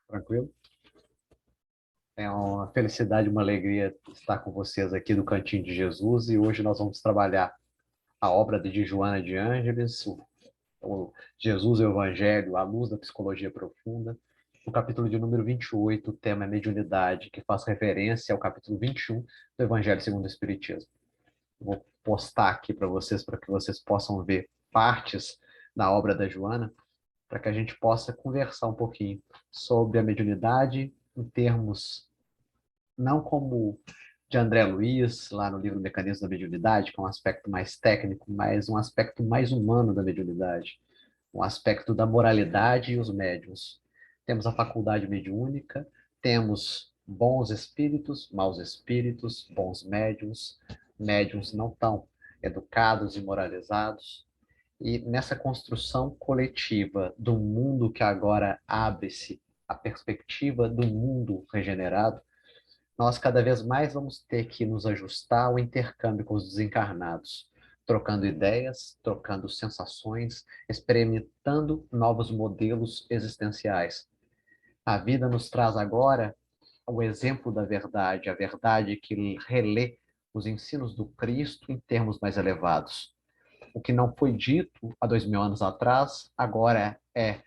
Tranquilo? É uma felicidade, uma alegria estar com vocês aqui do Cantinho de Jesus e hoje nós vamos trabalhar a obra de Joana de Ângeles, o Jesus e o Evangelho, à luz da psicologia profunda. No capítulo de número 28, o tema é mediunidade, que faz referência ao capítulo 21 do Evangelho segundo o Espiritismo. Vou postar aqui para que vocês possam ver partes da obra da Joana, para que a gente possa conversar um pouquinho sobre a mediunidade em termos não como de André Luiz, lá no livro Mecanismos da Mediunidade, que é um aspecto mais técnico, mas um aspecto mais humano da mediunidade, um aspecto da moralidade e os médiuns. Temos a faculdade mediúnica, temos bons espíritos, maus espíritos, bons médiuns, médiuns não tão educados e moralizados. E nessa construção coletiva do mundo que agora abre-se, a perspectiva do mundo regenerado, nós cada vez mais vamos ter que nos ajustar ao intercâmbio com os desencarnados, trocando ideias, trocando sensações, experimentando novos modelos existenciais. A vida nos traz agora o exemplo da verdade, a verdade que relê os ensinos do Cristo em termos mais elevados. O que não foi dito há 2000 anos atrás, agora é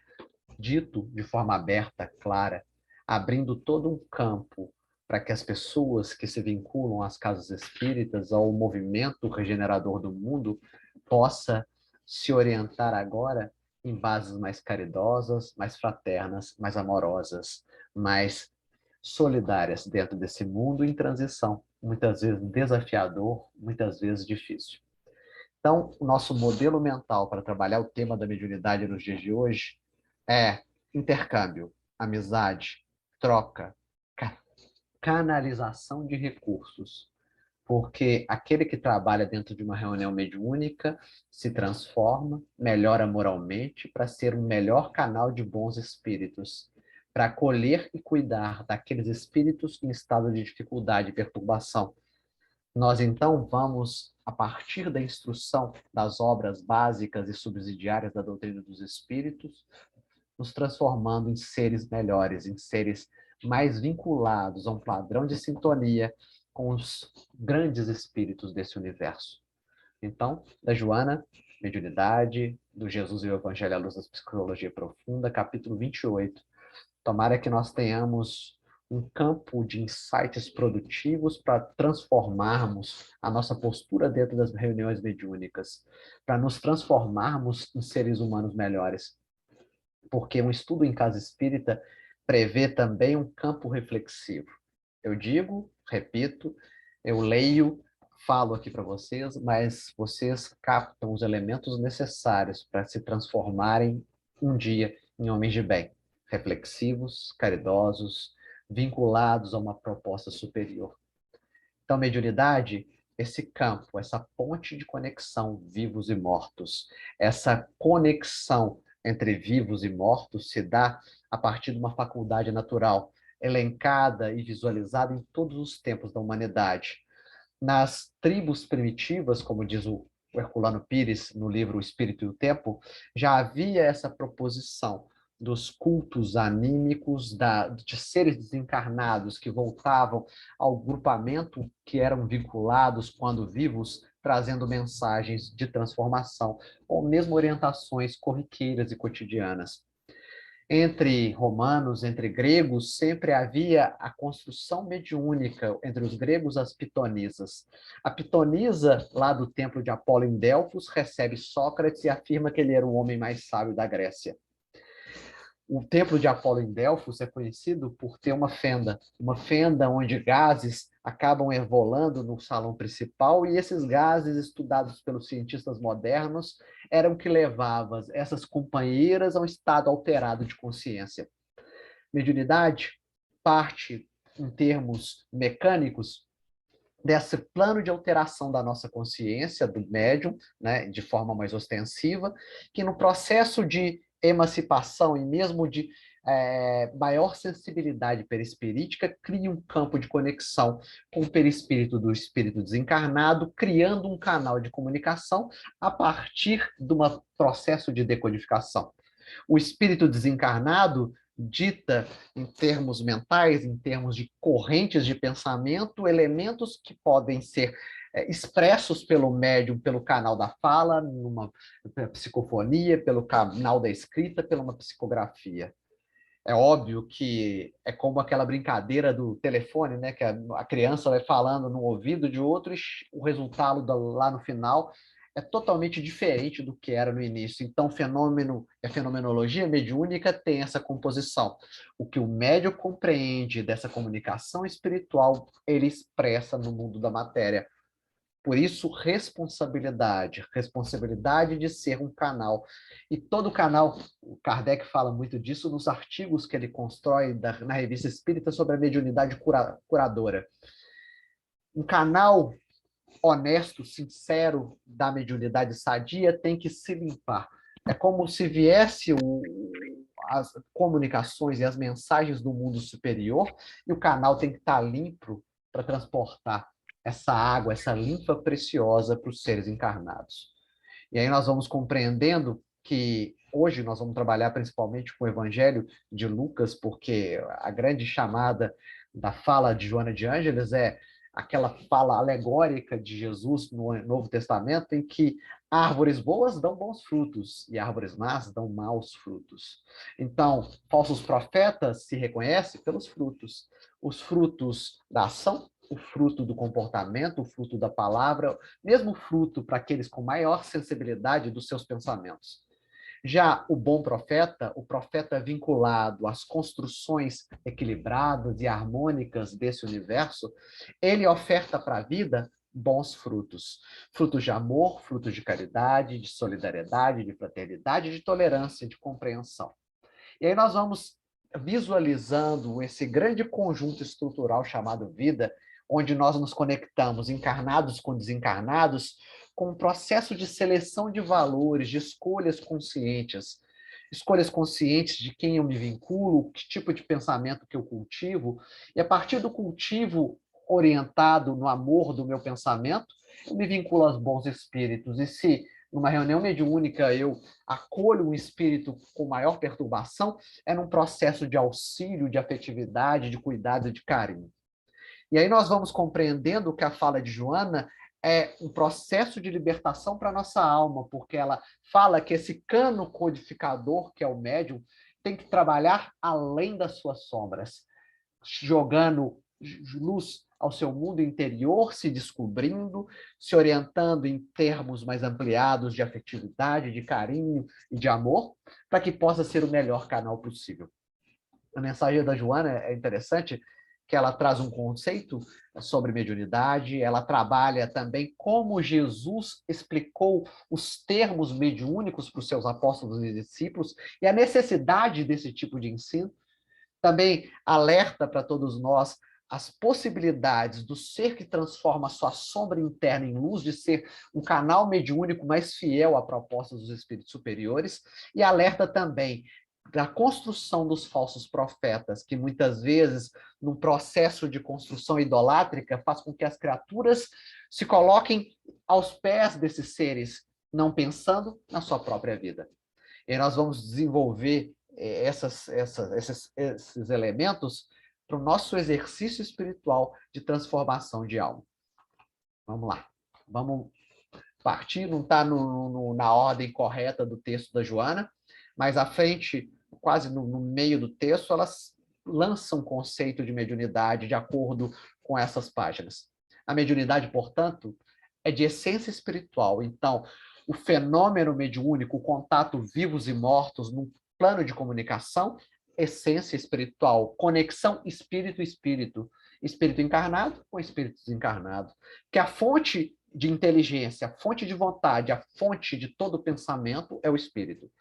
dito de forma aberta, clara, abrindo todo um campo para que as pessoas que se vinculam às casas espíritas, ao movimento regenerador do mundo, possa se orientar agora em bases mais caridosas, mais fraternas, mais amorosas, mais solidárias dentro desse mundo em transição, muitas vezes desafiador, muitas vezes difícil. Então, o nosso modelo mental para trabalhar o tema da mediunidade nos dias de hoje é intercâmbio, amizade, troca, canalização de recursos. Porque aquele que trabalha dentro de uma reunião mediúnica se transforma, melhora moralmente para ser um melhor canal de bons espíritos, para acolher e cuidar daqueles espíritos em estado de dificuldade e perturbação. Nós então vamos, a partir da instrução das obras básicas e subsidiárias da doutrina dos espíritos, nos transformando em seres melhores, em seres mais vinculados a um padrão de sintonia com os grandes espíritos desse universo. Então, da Joana, Mediunidade, do Jesus e o Evangelho à luz da psicologia profunda, capítulo 28. Tomara que nós tenhamos um campo de insights produtivos para transformarmos a nossa postura dentro das reuniões mediúnicas, para nos transformarmos em seres humanos melhores. Porque um estudo em casa espírita prevê também um campo reflexivo. Eu digo, repito, eu leio, falo aqui para vocês, mas vocês captam os elementos necessários para se transformarem um dia em homens de bem, reflexivos, caridosos, vinculados a uma proposta superior. Então, mediunidade, esse campo, essa ponte de conexão vivos e mortos, essa conexão entre vivos e mortos se dá a partir de uma faculdade natural, elencada e visualizada em todos os tempos da humanidade. Nas tribos primitivas, como diz o Herculano Pires no livro O Espírito e o Tempo, já havia essa proposição dos cultos anímicos de seres desencarnados que voltavam ao grupamento que eram vinculados quando vivos, trazendo mensagens de transformação, ou mesmo orientações corriqueiras e cotidianas. Entre romanos, entre gregos, sempre havia a construção mediúnica entre os gregos e as pitonisas. A pitonisa, lá do templo de Apolo em Delfos, recebe Sócrates e afirma que ele era o homem mais sábio da Grécia. O templo de Apolo em Delfos é conhecido por ter uma fenda onde gases acabam evolando no salão principal, e esses gases, estudados pelos cientistas modernos, eram que levavam essas companheiras a um estado alterado de consciência. Mediunidade parte, em termos mecânicos, desse plano de alteração da nossa consciência, do médium, né, de forma mais ostensiva, que no processo de emancipação e mesmo de maior sensibilidade perispirítica, cria um campo de conexão com o perispírito do espírito desencarnado, criando um canal de comunicação a partir de um processo de decodificação. O espírito desencarnado dita em termos mentais, em termos de correntes de pensamento, elementos que podem ser expressos pelo médium, pelo canal da fala, numa psicofonia, pelo canal da escrita, pela uma psicografia. É óbvio que é como aquela brincadeira do telefone, né? Que a criança vai falando no ouvido de outro e o resultado lá no final é totalmente diferente do que era no início. Então, a fenomenologia mediúnica tem essa composição. O que o médium compreende dessa comunicação espiritual, ele expressa no mundo da matéria. Por isso, responsabilidade, responsabilidade de ser um canal. E todo canal, o Kardec fala muito disso nos artigos que ele constrói na Revista Espírita sobre a mediunidade curadora. Um canal honesto, sincero da mediunidade sadia tem que se limpar. É como se viesse as comunicações e as mensagens do mundo superior e o canal tem que estar limpo para transportar essa água, essa linfa preciosa para os seres encarnados. E aí nós vamos compreendendo que hoje nós vamos trabalhar principalmente com o Evangelho de Lucas, porque a grande chamada da fala de Joana de Ângeles é aquela fala alegórica de Jesus no Novo Testamento, em que árvores boas dão bons frutos e árvores más dão maus frutos. Então, falsos profetas se reconhecem pelos frutos. Os frutos da ação, o fruto do comportamento, o fruto da palavra, mesmo fruto para aqueles com maior sensibilidade dos seus pensamentos. Já o bom profeta, o profeta vinculado às construções equilibradas e harmônicas desse universo, ele oferta para a vida bons frutos. Frutos de amor, frutos de caridade, de solidariedade, de fraternidade, de tolerância, de compreensão. E aí nós vamos visualizando esse grande conjunto estrutural chamado vida, onde nós nos conectamos, encarnados com desencarnados, com um processo de seleção de valores, de escolhas conscientes de quem eu me vinculo, que tipo de pensamento que eu cultivo, e a partir do cultivo orientado no amor do meu pensamento, eu me vinculo aos bons espíritos, e se numa reunião mediúnica eu acolho um espírito com maior perturbação, é num processo de auxílio, de afetividade, de cuidado, de carinho. E aí nós vamos compreendendo que a fala de Joana é um processo de libertação para a nossa alma, porque ela fala que esse cano codificador, que é o médium, tem que trabalhar além das suas sombras, jogando luz ao seu mundo interior, se descobrindo, se orientando em termos mais ampliados de afetividade, de carinho e de amor, para que possa ser o melhor canal possível. A mensagem da Joana é interessante, que ela traz um conceito sobre mediunidade, ela trabalha também como Jesus explicou os termos mediúnicos para os seus apóstolos e discípulos e a necessidade desse tipo de ensino. Também alerta para todos nós as possibilidades do ser que transforma a sua sombra interna em luz, de ser um canal mediúnico mais fiel à proposta dos espíritos superiores, e alerta também da construção dos falsos profetas, que muitas vezes, num processo de construção idolátrica, faz com que as criaturas se coloquem aos pés desses seres, não pensando na sua própria vida. E nós vamos desenvolver esses elementos para o nosso exercício espiritual de transformação de alma. Vamos lá. Vamos partir, não está na ordem correta do texto da Joana, mas à frente, quase no meio do texto, elas lançam um conceito de mediunidade de acordo com essas páginas. A mediunidade, portanto, é de essência espiritual. Então, o fenômeno mediúnico, o contato vivos e mortos num plano de comunicação, essência espiritual, conexão espírito-espírito, espírito encarnado com espírito desencarnado, que a fonte de inteligência, a fonte de vontade, a fonte de todo pensamento é o espírito.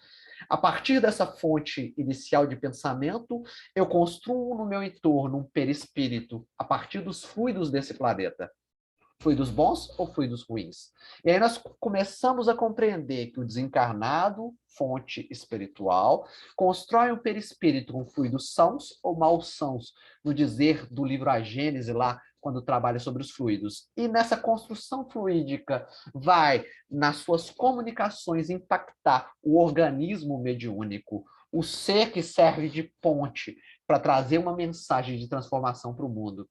A partir dessa fonte inicial de pensamento, eu construo no meu entorno um perispírito a partir dos fluidos desse planeta. Fluidos bons ou fluidos ruins? E aí nós começamos a compreender que o desencarnado, fonte espiritual, constrói um perispírito com fluidos sãos ou malsãos, no dizer do livro A Gênese, lá, quando trabalha sobre os fluidos. E nessa construção fluídica vai, nas suas comunicações, impactar o organismo mediúnico, o ser que serve de ponte para trazer uma mensagem de transformação para o mundo.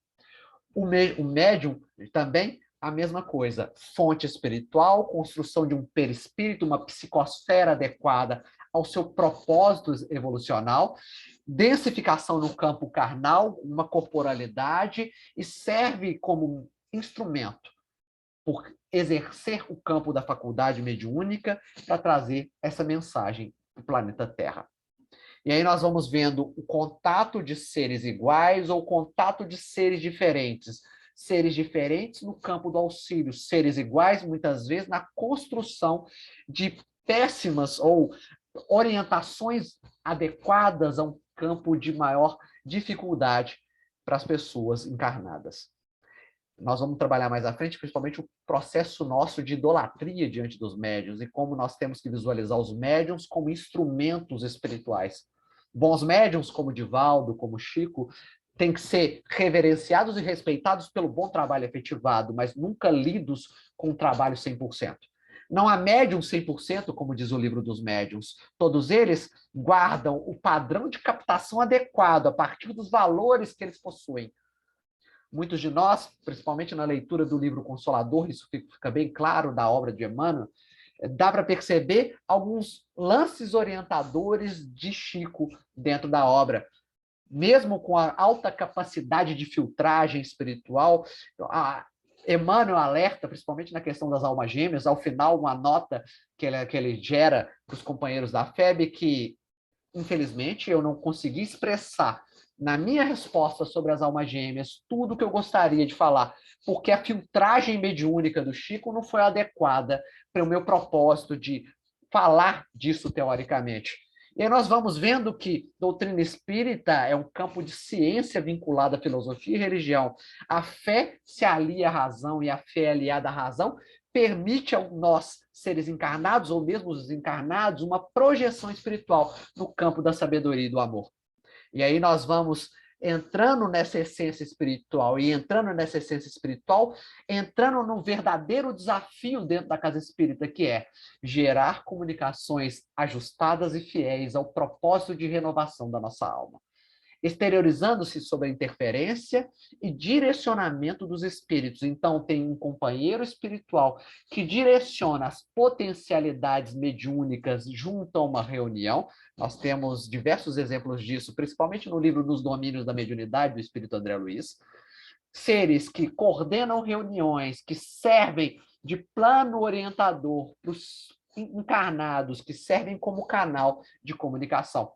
O médium também a mesma coisa, fonte espiritual, construção de um perispírito, uma psicosfera adequada ao seu propósito evolucional, densificação no campo carnal, uma corporalidade, e serve como um instrumento por exercer o campo da faculdade mediúnica para trazer essa mensagem para o planeta Terra. E aí nós vamos vendo o contato de seres iguais ou o contato de seres diferentes. Seres diferentes no campo do auxílio, seres iguais, muitas vezes, na construção de péssimas ou orientações adequadas a um campo de maior dificuldade para as pessoas encarnadas. Nós vamos trabalhar mais à frente, principalmente o processo nosso de idolatria diante dos médiuns e como nós temos que visualizar os médiuns como instrumentos espirituais. Bons médiuns, como Divaldo, como Chico, têm que ser reverenciados e respeitados pelo bom trabalho efetivado, mas nunca lidos com um trabalho 100%. Não há médium 100%, como diz o livro dos médiuns. Todos eles guardam o padrão de captação adequado a partir dos valores que eles possuem. Muitos de nós, principalmente na leitura do livro Consolador, isso fica bem claro da obra de Emmanuel, dá para perceber alguns lances orientadores de Chico dentro da obra. Mesmo com a alta capacidade de filtragem espiritual, a Emmanuel alerta, principalmente na questão das almas gêmeas, ao final, uma nota que ele gera para os companheiros da FEB, que, infelizmente, eu não consegui expressar na minha resposta sobre as almas gêmeas tudo o que eu gostaria de falar, porque a filtragem mediúnica do Chico não foi adequada para o meu propósito de falar disso teoricamente. E aí nós vamos vendo que doutrina espírita é um campo de ciência vinculada à filosofia e religião. A fé se alia à razão e a fé aliada à razão permite a nós, seres encarnados ou mesmo os desencarnados, uma projeção espiritual no campo da sabedoria e do amor. E aí nós vamos entrando nessa essência espiritual entrando num verdadeiro desafio dentro da casa espírita, que é gerar comunicações ajustadas e fiéis ao propósito de renovação da nossa alma, exteriorizando-se sobre a interferência e direcionamento dos espíritos. Então, tem um companheiro espiritual que direciona as potencialidades mediúnicas junto a uma reunião. Nós temos diversos exemplos disso, principalmente no livro Nos Domínios da Mediunidade, do Espírito André Luiz. Seres que coordenam reuniões, que servem de plano orientador para os encarnados, que servem como canal de comunicação,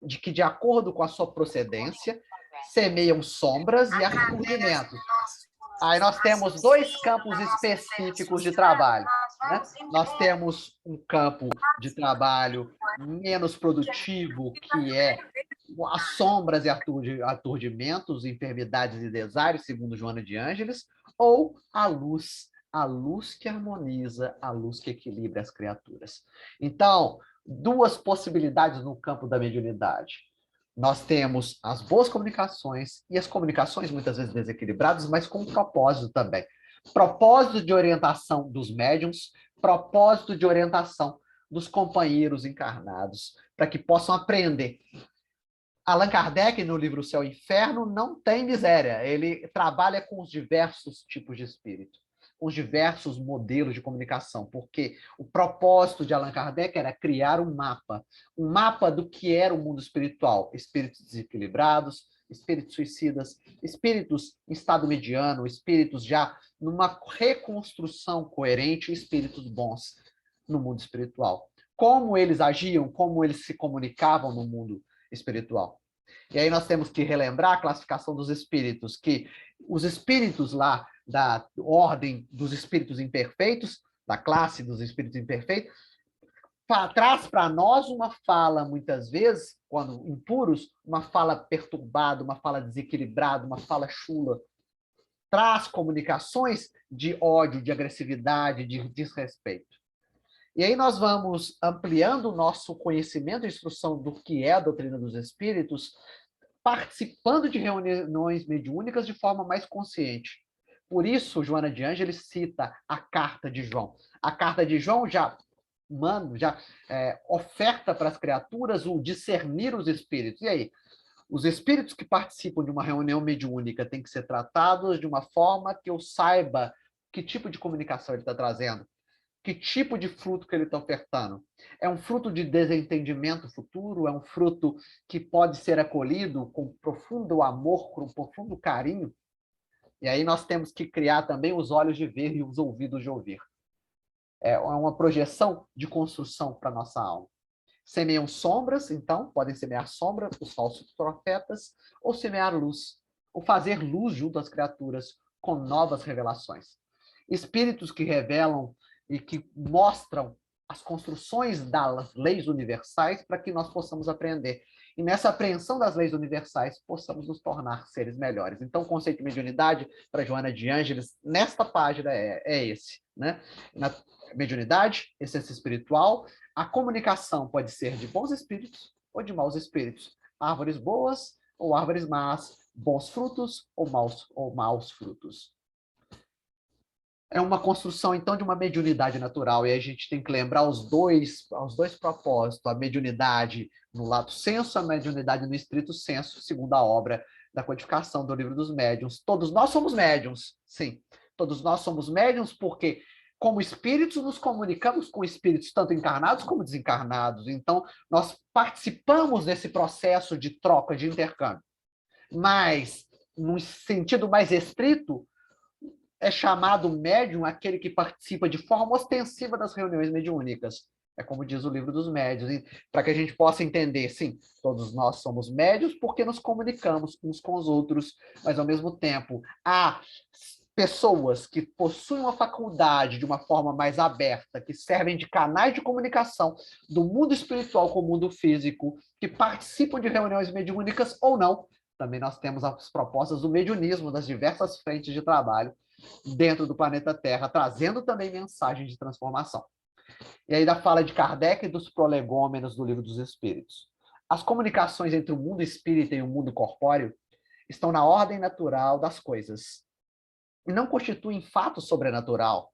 de que, de acordo com a sua procedência, semeiam sombras e aturdimentos. Aí nós temos dois campos específicos de trabalho, né? Nós temos um campo de trabalho menos produtivo, que é as sombras e aturdimentos, enfermidades e desaires, segundo Joana de Ângeles, ou a luz que harmoniza, a luz que equilibra as criaturas. Então, duas possibilidades no campo da mediunidade. Nós temos as boas comunicações e as comunicações muitas vezes desequilibradas, mas com propósito também. Propósito de orientação dos médiums, propósito de orientação dos companheiros encarnados, para que possam aprender. Allan Kardec, no livro Céu e Inferno, não tem miséria. Ele trabalha com os diversos tipos de espírito, com os diversos modelos de comunicação, porque o propósito de Allan Kardec era criar um mapa do que era o mundo espiritual: espíritos desequilibrados, espíritos suicidas, espíritos em estado mediano, espíritos já numa reconstrução coerente, espíritos bons no mundo espiritual. Como eles agiam, como eles se comunicavam no mundo espiritual. E aí nós temos que relembrar a classificação dos espíritos, que os espíritos lá da ordem dos espíritos imperfeitos, da classe dos espíritos imperfeitos, traz para nós uma fala, muitas vezes, quando impuros, uma fala perturbada, uma fala desequilibrada, uma fala chula. Traz comunicações de ódio, de agressividade, de desrespeito. E aí nós vamos ampliando o nosso conhecimento e instrução do que é a doutrina dos espíritos, participando de reuniões mediúnicas de forma mais consciente. Por isso, Joana de Ângeles cita a Carta de João. A Carta de João já já oferta para as criaturas o discernir os espíritos. E aí? Os espíritos que participam de uma reunião mediúnica têm que ser tratados de uma forma que eu saiba que tipo de comunicação ele está trazendo, que tipo de fruto que ele está ofertando. É um fruto de desentendimento futuro? É um fruto que pode ser acolhido com profundo amor, com profundo carinho? E aí nós temos que criar também os olhos de ver e os ouvidos de ouvir. É uma projeção de construção para a nossa alma. Semeiam sombras, então, podem semear sombra, os falsos profetas, ou semear luz, ou fazer luz junto às criaturas com novas revelações. Espíritos que revelam e que mostram as construções das leis universais para que nós possamos aprender. E nessa apreensão das leis universais, possamos nos tornar seres melhores. Então, o conceito de mediunidade, para Joana de Ângeles, nesta página, é esse. Né? Na mediunidade, essência espiritual, a comunicação pode ser de bons espíritos ou de maus espíritos. Árvores boas ou árvores más, bons frutos ou maus frutos. É uma construção, então, de uma mediunidade natural, e a gente tem que lembrar os dois propósitos, a mediunidade no lato sensu, a mediunidade no estrito sensu, segundo a obra da codificação do Livro dos Médiuns. Todos nós somos médiuns, sim. Todos nós somos médiuns porque, como espíritos, nos comunicamos com espíritos tanto encarnados como desencarnados. Então, nós participamos desse processo de troca, de intercâmbio. Mas, num sentido mais estrito, é chamado médium aquele que participa de forma ostensiva das reuniões mediúnicas. É como diz o Livro dos Médiuns, para que a gente possa entender, sim, todos nós somos médiuns porque nos comunicamos uns com os outros, mas ao mesmo tempo há pessoas que possuem uma faculdade de uma forma mais aberta, que servem de canais de comunicação do mundo espiritual com o mundo físico, que participam de reuniões mediúnicas ou não. Também nós temos as propostas do mediunismo das diversas frentes de trabalho dentro do planeta Terra, trazendo também mensagens de transformação. E aí da fala de Kardec e dos prolegômenos do Livro dos Espíritos. As comunicações entre o mundo espírita e o mundo corpóreo estão na ordem natural das coisas e não constituem fato sobrenatural,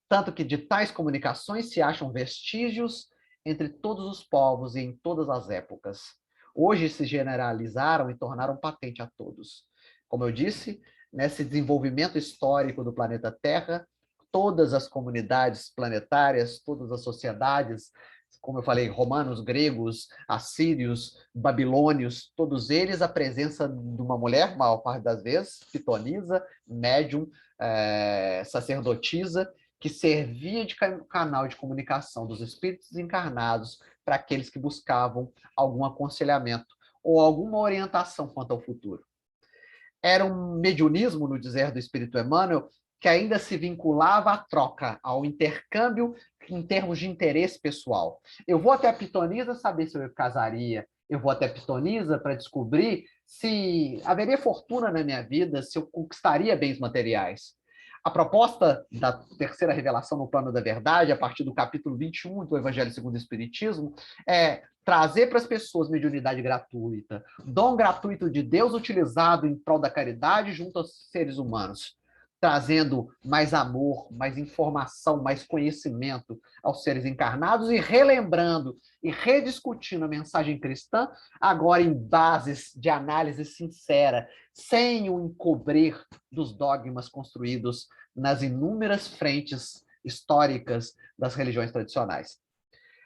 tanto que de tais comunicações se acham vestígios entre todos os povos e em todas as épocas. Hoje se generalizaram e tornaram patente a todos. Como eu disse, nesse desenvolvimento histórico do planeta Terra, todas as comunidades planetárias, todas as sociedades, como eu falei, romanos, gregos, assírios, babilônios, todos eles a presença de uma mulher, maior parte das vezes, pitonisa, médium, sacerdotisa, que servia de canal de comunicação dos espíritos encarnados para aqueles que buscavam algum aconselhamento ou alguma orientação quanto ao futuro. Era um mediunismo, no dizer do Espírito Emmanuel, que ainda se vinculava à troca, ao intercâmbio em termos de interesse pessoal. Eu vou até a pitonisa saber se eu casaria, eu vou até a pitonisa para descobrir se haveria fortuna na minha vida, se eu conquistaria bens materiais. A proposta da terceira revelação no plano da verdade, a partir do capítulo 21 do Evangelho segundo o Espiritismo, é trazer para as pessoas mediunidade gratuita, dom gratuito de Deus utilizado em prol da caridade junto aos seres humanos, trazendo mais amor, mais informação, mais conhecimento aos seres encarnados e relembrando e rediscutindo a mensagem cristã, agora em bases de análise sincera, sem o encobrir dos dogmas construídos nas inúmeras frentes históricas das religiões tradicionais.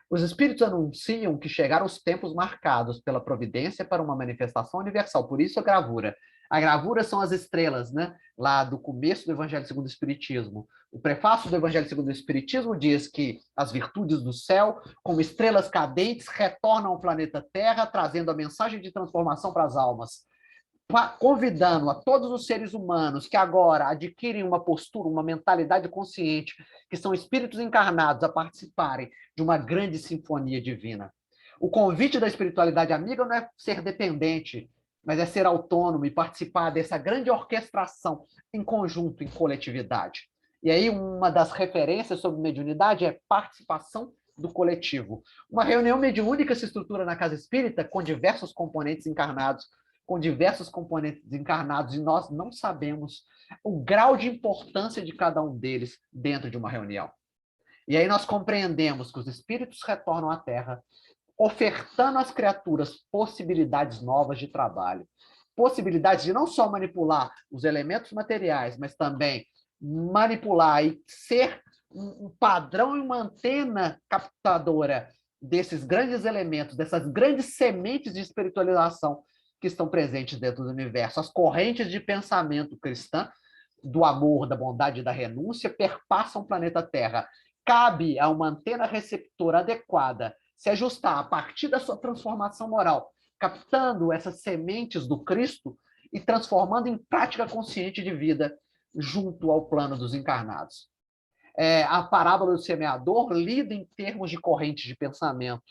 Os espíritos anunciam que chegaram os tempos marcados pela providência para uma manifestação universal. Por isso a gravura. A gravura são as estrelas, né? Lá do começo do Evangelho segundo o Espiritismo. O prefácio do Evangelho segundo o Espiritismo diz que as virtudes do céu, como estrelas cadentes, retornam ao planeta Terra, trazendo a mensagem de transformação para as almas, convidando a todos os seres humanos que agora adquirem uma postura, uma mentalidade consciente, que são espíritos encarnados, a participarem de uma grande sinfonia divina. O convite da espiritualidade amiga não é ser dependente, mas é ser autônomo e participar dessa grande orquestração em conjunto, em coletividade. E aí uma das referências sobre mediunidade é participação do coletivo. Uma reunião mediúnica se estrutura na casa espírita com diversos componentes encarnados, com diversos componentes encarnados, e nós não sabemos o grau de importância de cada um deles dentro de uma reunião. E aí nós compreendemos que os espíritos retornam à Terra, ofertando às criaturas possibilidades novas de trabalho, possibilidades de não só manipular os elementos materiais, mas também manipular e ser um padrão e uma antena captadora desses grandes elementos, dessas grandes sementes de espiritualização que estão presentes dentro do universo. As correntes de pensamento cristã, do amor, da bondade e da renúncia, perpassam o planeta Terra. Cabe a uma antena receptora adequada se ajustar a partir da sua transformação moral, captando essas sementes do Cristo e transformando em prática consciente de vida junto ao plano dos encarnados. A parábola do semeador lida em termos de correntes de pensamento.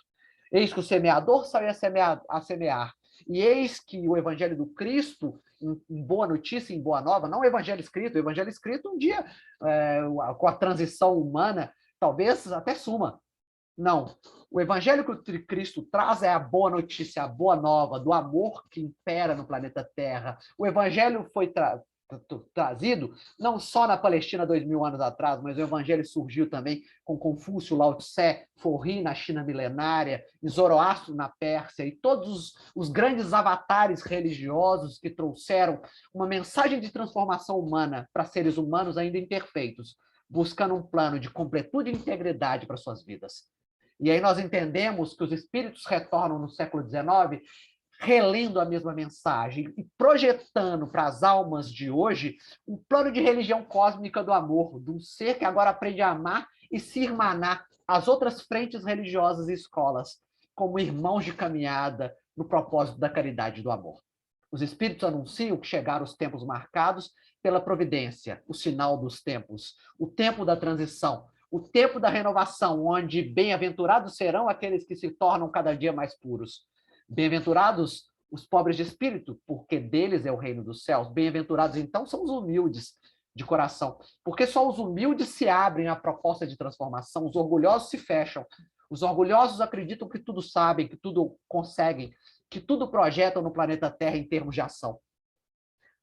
Eis que o semeador saiu a semear. E eis que o evangelho do Cristo, em boa notícia, em boa nova, não o evangelho escrito um dia, com a transição humana, talvez até suma. Não. O evangelho que o Cristo traz é a boa notícia, a boa nova, do amor que impera no planeta Terra. O evangelho foi trazido não só na Palestina 2000 anos atrás, mas o evangelho surgiu também com Confúcio, Lao Tse, Forri na China milenária, Zoroastro na Pérsia, e todos os grandes avatares religiosos que trouxeram uma mensagem de transformação humana para seres humanos ainda imperfeitos, buscando um plano de completude e integridade para suas vidas. E aí nós entendemos que os espíritos retornam no século XIX relendo a mesma mensagem e projetando para as almas de hoje um plano de religião cósmica do amor, de um ser que agora aprende a amar e se irmanar às outras frentes religiosas e escolas, como irmãos de caminhada no propósito da caridade e do amor. Os espíritos anunciam que chegaram os tempos marcados pela providência, o sinal dos tempos, o tempo da transição, o tempo da renovação, onde bem-aventurados serão aqueles que se tornam cada dia mais puros. Bem-aventurados os pobres de espírito, porque deles é o reino dos céus. Bem-aventurados, então, são os humildes de coração, porque só os humildes se abrem à proposta de transformação, os orgulhosos se fecham. Os orgulhosos acreditam que tudo sabem, que tudo conseguem, que tudo projetam no planeta Terra em termos de ação.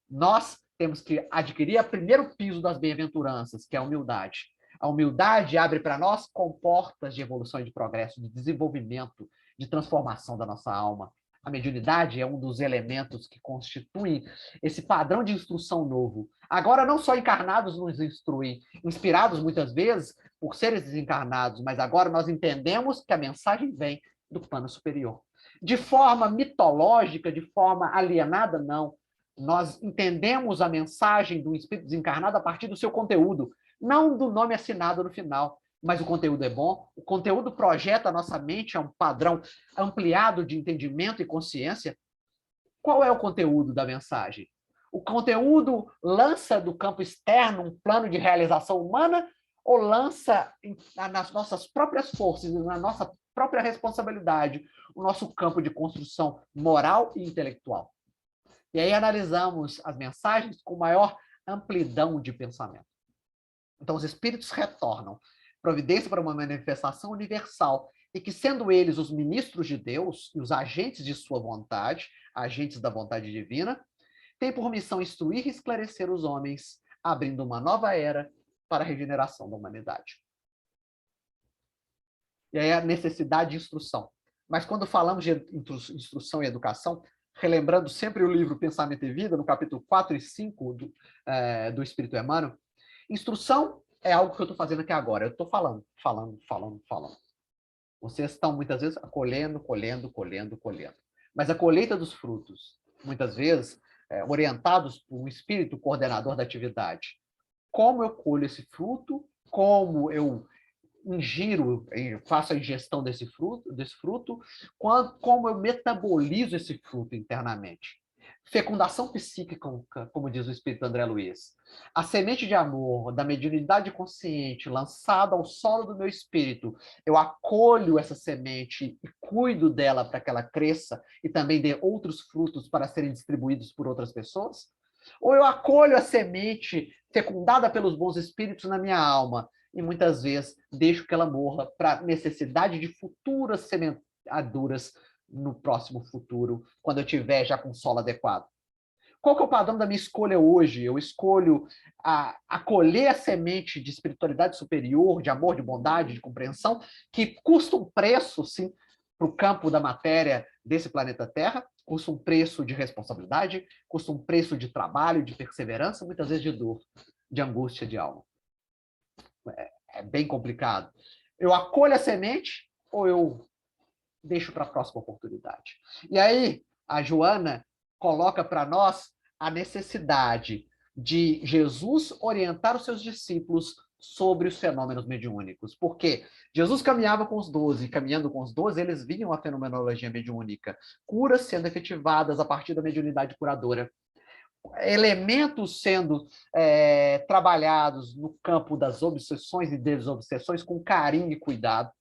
Nós temos que adquirir o primeiro piso das bem-aventuranças, que é a humildade. A humildade abre para nós comportas de evolução e de progresso, de desenvolvimento, de transformação da nossa alma. A mediunidade é um dos elementos que constituem esse padrão de instrução novo. Agora, não só encarnados nos instruem, inspirados muitas vezes por seres desencarnados, mas agora nós entendemos que a mensagem vem do plano superior. De forma mitológica, de forma alienada, não. Nós entendemos a mensagem do espírito desencarnado a partir do seu conteúdo, não do nome assinado no final, mas o conteúdo é bom, o conteúdo projeta a nossa mente a um padrão ampliado de entendimento e consciência. Qual é o conteúdo da mensagem? O conteúdo lança do campo externo um plano de realização humana ou lança nas nossas próprias forças, na nossa própria responsabilidade, o nosso campo de construção moral e intelectual? E aí analisamos as mensagens com maior amplidão de pensamento. Então, os espíritos retornam, providência para uma manifestação universal, e que, sendo eles os ministros de Deus e os agentes de sua vontade, agentes da vontade divina, têm por missão instruir e esclarecer os homens, abrindo uma nova era para a regeneração da humanidade. E aí a necessidade de instrução. Mas quando falamos de instrução e educação, relembrando sempre o livro Pensamento e Vida, no capítulo 4 e 5 do Espírito Emmanuel, instrução é algo que eu estou fazendo aqui agora. Eu estou falando. Vocês estão, muitas vezes, colhendo. Mas a colheita dos frutos, muitas vezes, orientados por um espírito coordenador da atividade. Como eu colho esse fruto, como eu ingiro, faço a ingestão desse fruto, como eu metabolizo esse fruto internamente. Fecundação psíquica, como diz o espírito André Luiz. A semente de amor, da mediunidade consciente, lançada ao solo do meu espírito, eu acolho essa semente e cuido dela para que ela cresça e também dê outros frutos para serem distribuídos por outras pessoas? Ou eu acolho a semente fecundada pelos bons espíritos na minha alma e muitas vezes deixo que ela morra para necessidade de futuras semeaduras no próximo futuro, quando eu tiver já com solo adequado? Qual que é o padrão da minha escolha hoje? Eu escolho acolher a semente de espiritualidade superior, de amor, de bondade, de compreensão, que custa um preço, sim, para o campo da matéria desse planeta Terra, custa um preço de responsabilidade, custa um preço de trabalho, de perseverança, muitas vezes de dor, de angústia de alma. É bem complicado. Eu acolho a semente ou eu deixo para a próxima oportunidade? E aí, a Joana coloca para nós a necessidade de Jesus orientar os seus discípulos sobre os fenômenos mediúnicos. Porque Jesus caminhava com os 12, caminhando com os 12, eles viam a fenomenologia mediúnica, curas sendo efetivadas a partir da mediunidade curadora, elementos sendo trabalhados no campo das obsessões e desobsessões com carinho e cuidado.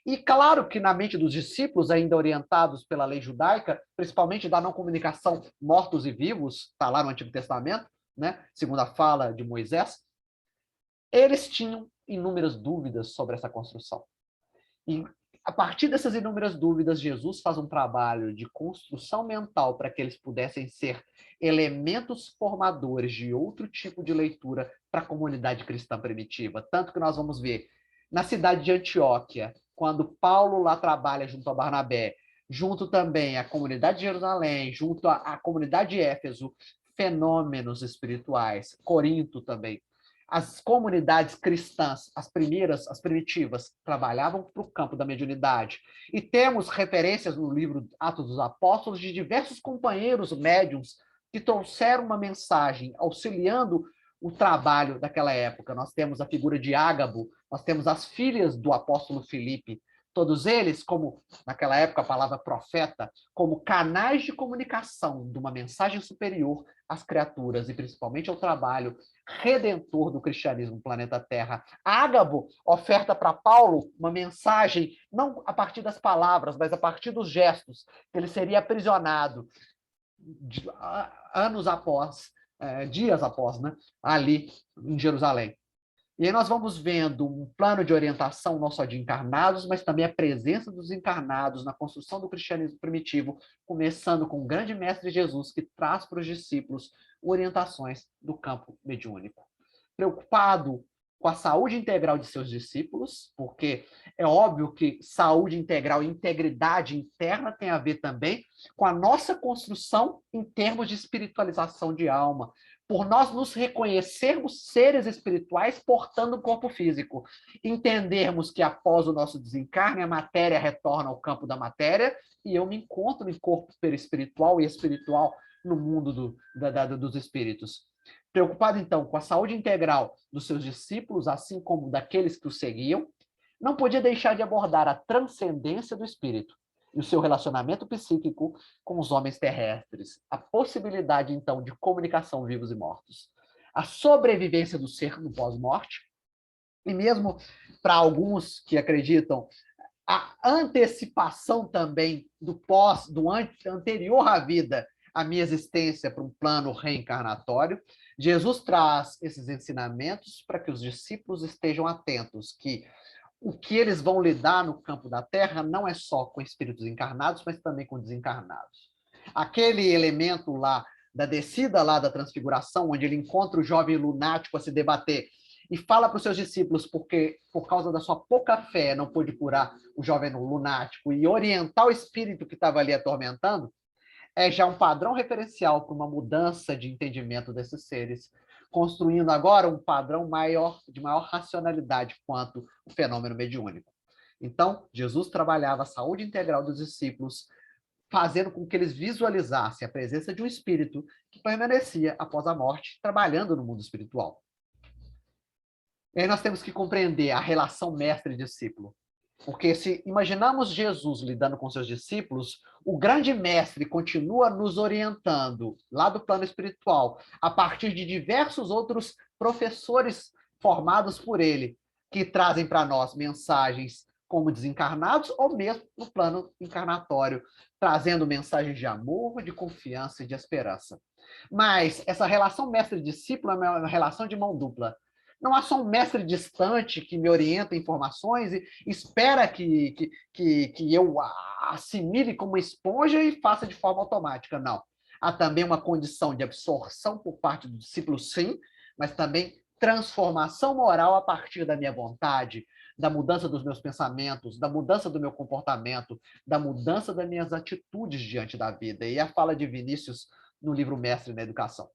E claro que na mente dos discípulos, ainda orientados pela lei judaica, principalmente da não comunicação mortos e vivos, está lá no Antigo Testamento, né, segundo a fala de Moisés, eles tinham inúmeras dúvidas sobre essa construção. E a partir dessas inúmeras dúvidas, Jesus faz um trabalho de construção mental para que eles pudessem ser elementos formadores de outro tipo de leitura para a comunidade cristã primitiva. Tanto que nós vamos ver na cidade de Antioquia, quando Paulo lá trabalha junto a Barnabé, junto também à comunidade de Jerusalém, junto à comunidade de Éfeso, fenômenos espirituais, Corinto também. As comunidades cristãs, as primeiras, as primitivas, trabalhavam para o campo da mediunidade. E temos referências no livro Atos dos Apóstolos de diversos companheiros médiuns que trouxeram uma mensagem auxiliando o trabalho daquela época. Nós temos a figura de Ágabo, nós temos as filhas do apóstolo Filipe, todos eles, como naquela época a palavra profeta, como canais de comunicação de uma mensagem superior às criaturas e principalmente ao trabalho redentor do cristianismo no planeta Terra. Ágabo oferta para Paulo uma mensagem, não a partir das palavras, mas a partir dos gestos, que ele seria aprisionado anos após, dias após, né, ali em Jerusalém. E aí nós vamos vendo um plano de orientação não só de encarnados, mas também a presença dos encarnados na construção do cristianismo primitivo, começando com o grande mestre Jesus, que traz para os discípulos orientações do campo mediúnico. Preocupado com a saúde integral de seus discípulos, porque é óbvio que saúde integral e integridade interna tem a ver também com a nossa construção em termos de espiritualização de alma, por nós nos reconhecermos seres espirituais portando um corpo físico, entendermos que após o nosso desencarne, a matéria retorna ao campo da matéria e eu me encontro em corpo perispiritual e espiritual no mundo dos espíritos. Preocupado, então, com a saúde integral dos seus discípulos, assim como daqueles que o seguiam, não podia deixar de abordar a transcendência do espírito e o seu relacionamento psíquico com os homens terrestres, a possibilidade, então, de comunicação vivos e mortos, a sobrevivência do ser no pós-morte, e mesmo para alguns que acreditam, a antecipação também do anterior à vida, a minha existência para um plano reencarnatório. Jesus traz esses ensinamentos para que os discípulos estejam atentos, que o que eles vão lidar no campo da Terra não é só com espíritos encarnados, mas também com desencarnados. Aquele elemento lá da descida lá da transfiguração, onde ele encontra o jovem lunático a se debater e fala para os seus discípulos porque, por causa da sua pouca fé, não pôde curar o jovem lunático e orientar o espírito que estava ali atormentando, é já um padrão referencial para uma mudança de entendimento desses seres, construindo agora um padrão de maior racionalidade quanto o fenômeno mediúnico. Então, Jesus trabalhava a saúde integral dos discípulos, fazendo com que eles visualizassem a presença de um espírito que permanecia após a morte, trabalhando no mundo espiritual. E aí nós temos que compreender a relação mestre-discípulo. Porque se imaginamos Jesus lidando com seus discípulos, o grande mestre continua nos orientando lá do plano espiritual, a partir de diversos outros professores formados por ele, que trazem para nós mensagens como desencarnados ou mesmo no plano encarnatório, trazendo mensagens de amor, de confiança e de esperança. Mas essa relação mestre-discípulo é uma relação de mão dupla. Não há só um mestre distante que me orienta informações e espera que eu assimile como esponja e faça de forma automática. Não. Há também uma condição de absorção por parte do discípulo, sim, mas também transformação moral a partir da minha vontade, da mudança dos meus pensamentos, da mudança do meu comportamento, da mudança das minhas atitudes diante da vida. E a fala de Vinícius no livro Mestre na Educação.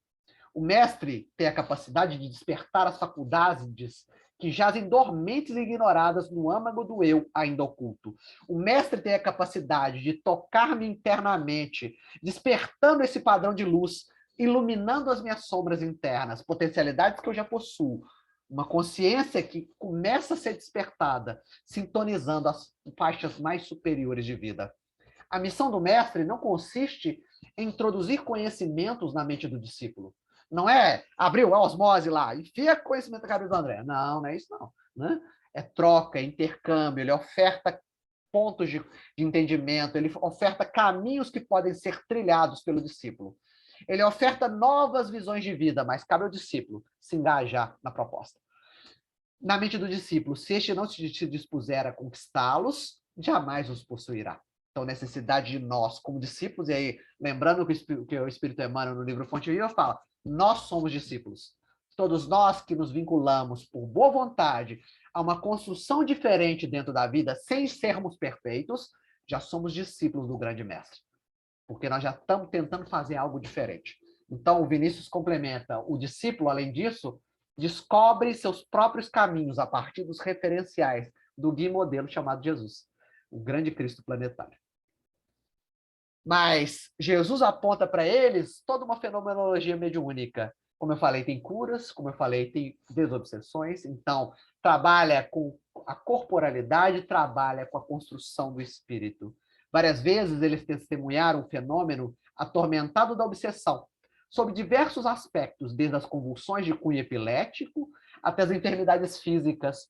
O mestre tem a capacidade de despertar as faculdades que jazem dormentes e ignoradas no âmago do eu ainda oculto. O mestre tem a capacidade de tocar-me internamente, despertando esse padrão de luz, iluminando as minhas sombras internas, potencialidades que eu já possuo. Uma consciência que começa a ser despertada, sintonizando as faixas mais superiores de vida. A missão do mestre não consiste em introduzir conhecimentos na mente do discípulo. Não é abrir a osmose lá, enfia conhecimento na cabeça do André. Não, não é isso não. Né? É troca, é intercâmbio, ele oferta pontos de entendimento, ele oferta caminhos que podem ser trilhados pelo discípulo. Ele oferta novas visões de vida, mas cabe ao discípulo se engajar na proposta. Na mente do discípulo, se este não se dispuser a conquistá-los, jamais os possuirá. Então, necessidade de nós, como discípulos, e aí, lembrando que o Espírito Emmanuel no livro Fonte Viva fala, nós somos discípulos. Todos nós que nos vinculamos por boa vontade a uma construção diferente dentro da vida, sem sermos perfeitos, já somos discípulos do grande mestre. Porque nós já estamos tentando fazer algo diferente. Então, o Vinícius complementa. O discípulo, além disso, descobre seus próprios caminhos a partir dos referenciais do guia modelo chamado Jesus, o grande Cristo planetário. Mas Jesus aponta para eles toda uma fenomenologia mediúnica. Como eu falei, tem curas, como eu falei, tem desobsessões. Então, trabalha com a corporalidade, trabalha com a construção do espírito. Várias vezes eles testemunharam um fenômeno atormentado da obsessão, sob diversos aspectos, desde as convulsões de cunho epilético até as enfermidades físicas,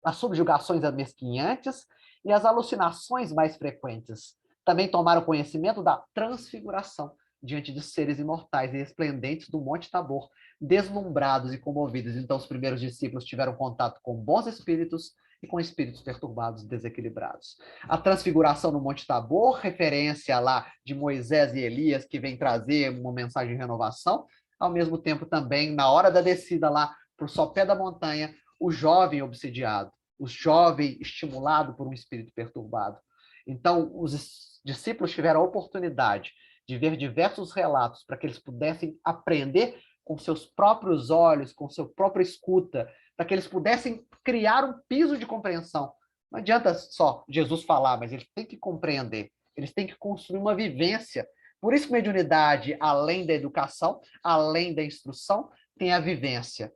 as subjugações amesquinhantes e as alucinações mais frequentes. Também tomaram conhecimento da transfiguração diante de seres imortais e esplendentes do Monte Tabor, deslumbrados e comovidos. Então, os primeiros discípulos tiveram contato com bons espíritos e com espíritos perturbados, desequilibrados. A transfiguração no Monte Tabor, referência lá de Moisés e Elias, que vem trazer uma mensagem de renovação, ao mesmo tempo também, na hora da descida lá para o sopé da montanha, o jovem obsidiado, o jovem estimulado por um espírito perturbado. Então, os discípulos tiveram a oportunidade de ver diversos relatos para que eles pudessem aprender com seus próprios olhos, com sua própria escuta, para que eles pudessem criar um piso de compreensão. Não adianta só Jesus falar, mas eles têm que compreender, eles têm que construir uma vivência. Por isso que mediunidade, além da educação, além da instrução, tem a vivência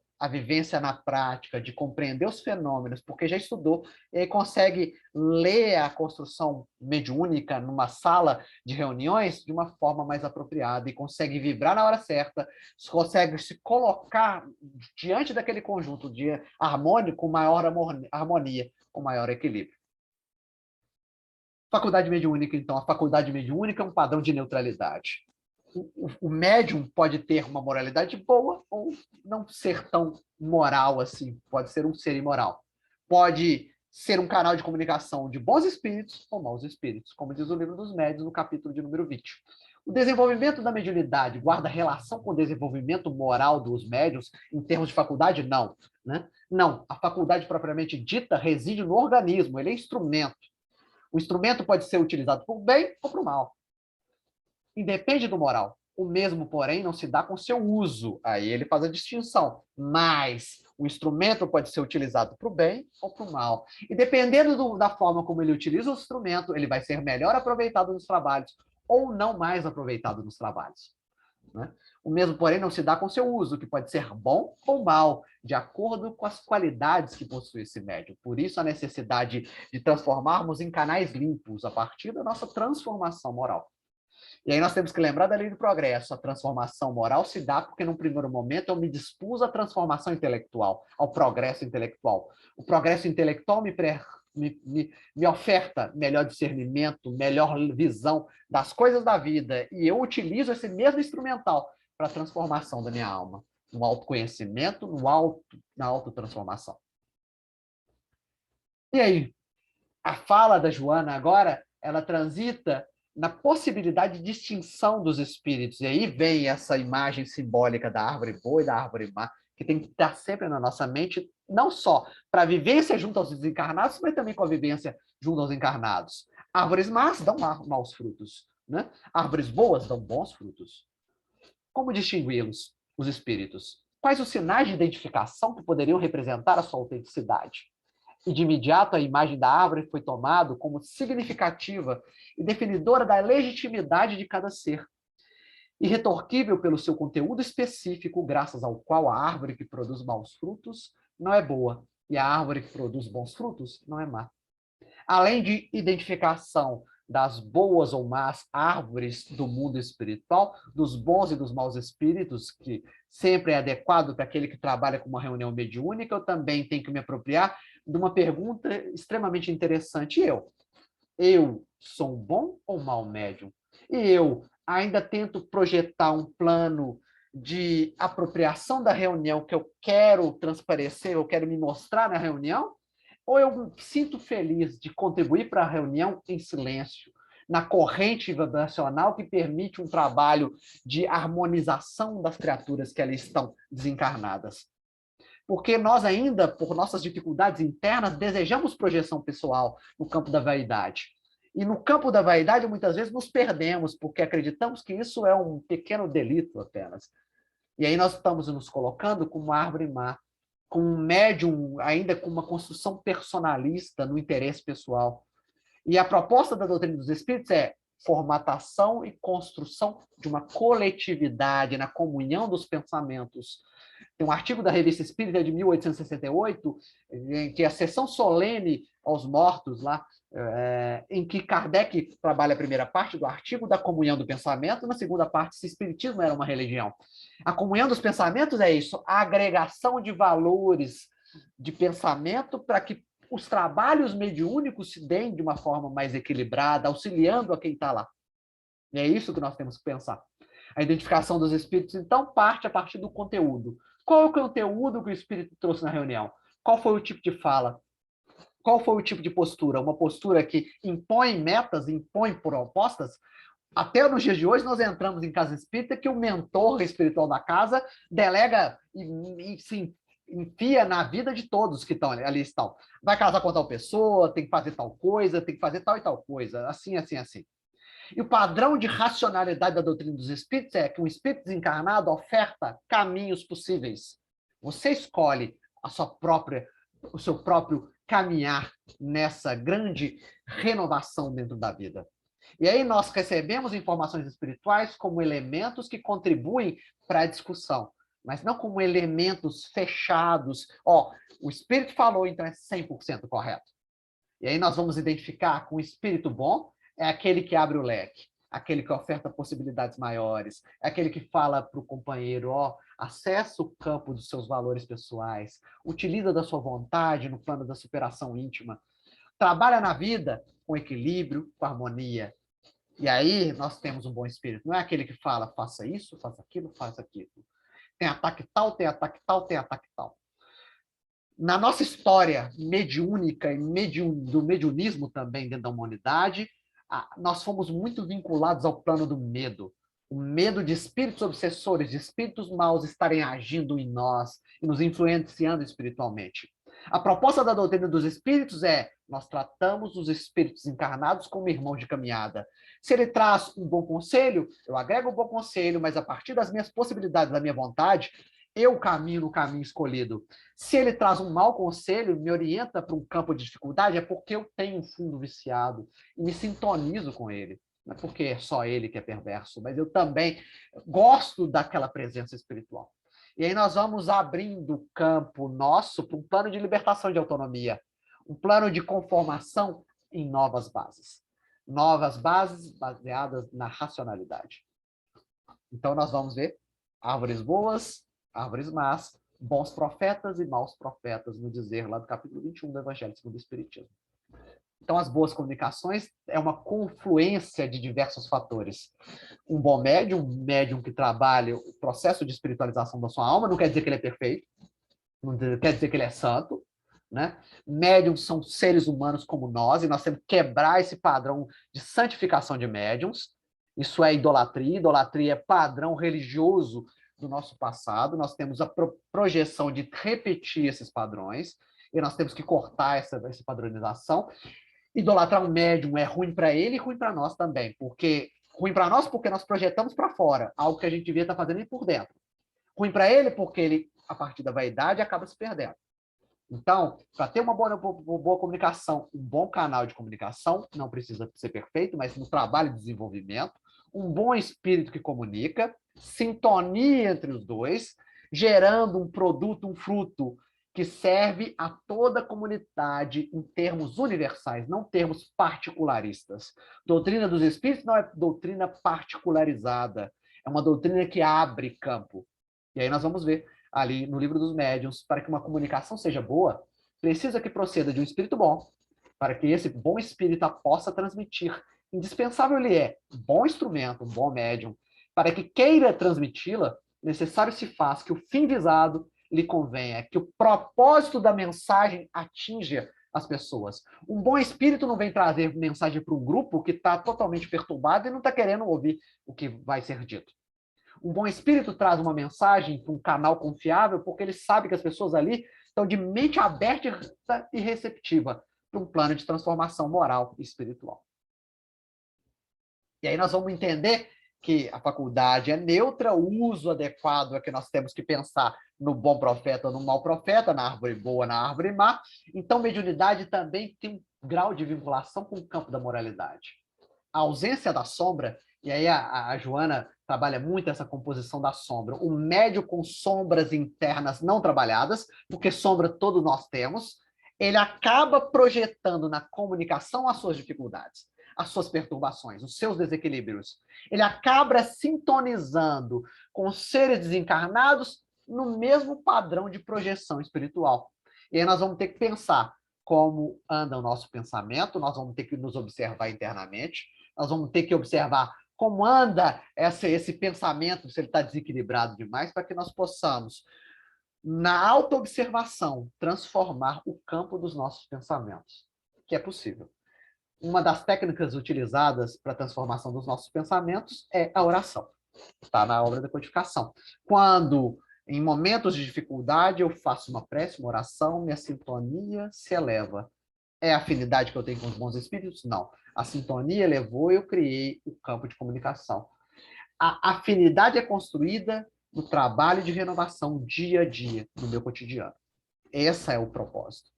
na prática, de compreender os fenômenos, porque já estudou, e aí consegue ler a construção mediúnica numa sala de reuniões de uma forma mais apropriada, e consegue vibrar na hora certa, consegue se colocar diante daquele conjunto de harmônico com maior harmonia, com maior equilíbrio. Faculdade mediúnica, então. A faculdade mediúnica é um padrão de neutralidade. O médium pode ter uma moralidade boa ou não ser tão moral assim, pode ser um ser imoral. Pode ser um canal de comunicação de bons espíritos ou maus espíritos, como diz o livro dos médiuns no capítulo de número 20. O desenvolvimento da mediunidade guarda relação com o desenvolvimento moral dos médiuns em termos de faculdade? Não. Né? Não, a faculdade propriamente dita reside no organismo, ele é instrumento. O instrumento pode ser utilizado para o bem ou para o mal. Independe do moral. O mesmo, porém, não se dá com seu uso. Aí ele faz a distinção. Mas o instrumento pode ser utilizado para o bem ou para o mal. E dependendo da forma como ele utiliza o instrumento, ele vai ser melhor aproveitado nos trabalhos ou não mais aproveitado nos trabalhos. Né? O mesmo, porém, não se dá com seu uso, que pode ser bom ou mal, de acordo com as qualidades que possui esse médium. Por isso, a necessidade de transformarmos em canais limpos a partir da nossa transformação moral. E aí nós temos que lembrar da lei do progresso. A transformação moral se dá porque, num primeiro momento, eu me dispus à transformação intelectual, ao progresso intelectual. O progresso intelectual me oferta melhor discernimento, melhor visão das coisas da vida, e eu utilizo esse mesmo instrumental para a transformação da minha alma, no autoconhecimento, na autotransformação. E aí, a fala da Joana agora, ela transita na possibilidade de distinção dos espíritos. E aí vem essa imagem simbólica da árvore boa e da árvore má, que tem que estar sempre na nossa mente, não só para a vivência junto aos desencarnados, mas também com a vivência junto aos encarnados. Árvores más dão maus frutos, né? Árvores boas dão bons frutos. Como distingui-los, os espíritos? Quais os sinais de identificação que poderiam representar a sua autenticidade? E de imediato a imagem da árvore foi tomada como significativa e definidora da legitimidade de cada ser, irretorquível pelo seu conteúdo específico, graças ao qual a árvore que produz maus frutos não é boa, e a árvore que produz bons frutos não é má. Além de identificação das boas ou más árvores do mundo espiritual, dos bons e dos maus espíritos, que sempre é adequado para aquele que trabalha com uma reunião mediúnica, eu também tenho que me apropriar de uma pergunta extremamente interessante. Eu sou um bom ou mau médium? E eu ainda tento projetar um plano de apropriação da reunião que eu quero transparecer, eu quero me mostrar na reunião? Ou eu me sinto feliz de contribuir para a reunião em silêncio, na corrente vibracional que permite um trabalho de harmonização das criaturas que ali estão desencarnadas? Porque nós ainda, por nossas dificuldades internas, desejamos projeção pessoal no campo da vaidade. E no campo da vaidade, muitas vezes, nos perdemos, porque acreditamos que isso é um pequeno delito apenas. E aí nós estamos nos colocando como árvore má, com um médium ainda com uma construção personalista no interesse pessoal. E a proposta da doutrina dos espíritos é formatação e construção de uma coletividade na comunhão dos pensamentos. Tem um artigo da Revista Espírita de 1868, em que a sessão solene aos mortos, lá, em que Kardec trabalha a primeira parte do artigo da comunhão do pensamento, e na segunda parte, se o espiritismo era uma religião. A comunhão dos pensamentos é isso, a agregação de valores de pensamento para que os trabalhos mediúnicos se deem de uma forma mais equilibrada, auxiliando a quem está lá. E é isso que nós temos que pensar. A identificação dos espíritos, então, parte a partir do conteúdo. Qual é o conteúdo que o espírito trouxe na reunião? Qual foi o tipo de fala? Qual foi o tipo de postura? Uma postura que impõe metas, impõe propostas? Até nos dias de hoje, nós entramos em casa espírita que o mentor espiritual da casa delega e se enfia na vida de todos que estão ali estão. Vai casar com tal pessoa, tem que fazer tal coisa, tem que fazer tal e tal coisa, assim, assim, assim. E o padrão de racionalidade da doutrina dos espíritos é que um espírito desencarnado oferta caminhos possíveis. Você escolhe o seu próprio caminhar nessa grande renovação dentro da vida. E aí nós recebemos informações espirituais como elementos que contribuem para a discussão, mas não como elementos fechados. O espírito falou, então é 100% correto. E aí nós vamos identificar com o espírito bom, é aquele que abre o leque, aquele que oferta possibilidades maiores, é aquele que fala para o companheiro, acessa o campo dos seus valores pessoais, utiliza da sua vontade no plano da superação íntima, trabalha na vida com equilíbrio, com harmonia. E aí nós temos um bom espírito. Não é aquele que fala, faça isso, faça aquilo, faça aquilo. Tem ataque tal, tem ataque tal, tem ataque tal. Na nossa história mediúnica e do mediunismo também dentro da humanidade, nós fomos muito vinculados ao plano do medo. O medo de espíritos obsessores, de espíritos maus estarem agindo em nós e nos influenciando espiritualmente. A proposta da doutrina dos espíritos é: nós tratamos os espíritos encarnados como irmãos de caminhada. Se ele traz um bom conselho, eu agrego o bom conselho, mas a partir das minhas possibilidades, da minha vontade, eu caminho no caminho escolhido. Se ele traz um mau conselho, me orienta para um campo de dificuldade, é porque eu tenho um fundo viciado e me sintonizo com ele. Não é porque é só ele que é perverso, mas eu também gosto daquela presença espiritual. E aí nós vamos abrindo o campo nosso para um plano de libertação de autonomia, um plano de conformação em novas bases. Novas bases baseadas na racionalidade. Então nós vamos ver árvores boas, árvores más, bons profetas e maus profetas, no dizer lá do capítulo 21 do Evangelho segundo o Espiritismo. Então, as boas comunicações é uma confluência de diversos fatores. Um bom médium, um médium que trabalha o processo de espiritualização da sua alma, não quer dizer que ele é perfeito, não quer dizer que ele é santo, né? Médiums são seres humanos como nós, e nós temos que quebrar esse padrão de santificação de médiums. Isso é idolatria. Idolatria é padrão religioso do nosso passado. Nós temos a projeção de repetir esses padrões, e nós temos que cortar essa padronização. Idolatrar um médium é ruim para ele e ruim para nós também, porque ruim para nós porque nós projetamos para fora algo que a gente devia estar fazendo por dentro. Ruim para ele porque ele, a partir da vaidade, acaba se perdendo. Então, para ter uma boa comunicação, um bom canal de comunicação, não precisa ser perfeito, mas no trabalho de desenvolvimento, um bom espírito que comunica, sintonia entre os dois, gerando um produto, um fruto que serve a toda a comunidade em termos universais, não termos particularistas. Doutrina dos espíritos não é doutrina particularizada, é uma doutrina que abre campo. E aí nós vamos ver ali no livro dos médiuns, para que uma comunicação seja boa, precisa que proceda de um espírito bom, para que esse bom espírito possa transmitir. Indispensável ele é um bom instrumento, um bom médium. Para que queira transmiti-la, necessário se faz que o fim visado lhe convenha, que o propósito da mensagem atinja as pessoas. Um bom espírito não vem trazer mensagem para um grupo que está totalmente perturbado e não está querendo ouvir o que vai ser dito. Um bom espírito traz uma mensagem para um canal confiável, porque ele sabe que as pessoas ali estão de mente aberta e receptiva para um plano de transformação moral e espiritual. E aí nós vamos entender que a faculdade é neutra, o uso adequado é que nós temos que pensar no bom profeta ou no mau profeta, na árvore boa, na árvore má. Então, mediunidade também tem um grau de vinculação com o campo da moralidade. A ausência da sombra, e aí a Joana trabalha muito essa composição da sombra, o médio com sombras internas não trabalhadas, porque sombra todos nós temos, ele acaba projetando na comunicação as suas dificuldades, as suas perturbações, os seus desequilíbrios. Ele acaba sintonizando com seres desencarnados no mesmo padrão de projeção espiritual. E aí nós vamos ter que pensar como anda o nosso pensamento, nós vamos ter que nos observar internamente, nós vamos ter que observar como anda esse pensamento, se ele está desequilibrado demais, para que nós possamos, na autoobservação, transformar o campo dos nossos pensamentos, que é possível. Uma das técnicas utilizadas para a transformação dos nossos pensamentos é a oração. Está na obra da codificação. Quando, em momentos de dificuldade, eu faço uma prece, uma oração, minha sintonia se eleva. É a afinidade que eu tenho com os bons espíritos? Não. A sintonia elevou e eu criei o campo de comunicação. A afinidade é construída no trabalho de renovação dia a dia, no meu cotidiano. Esse é o propósito.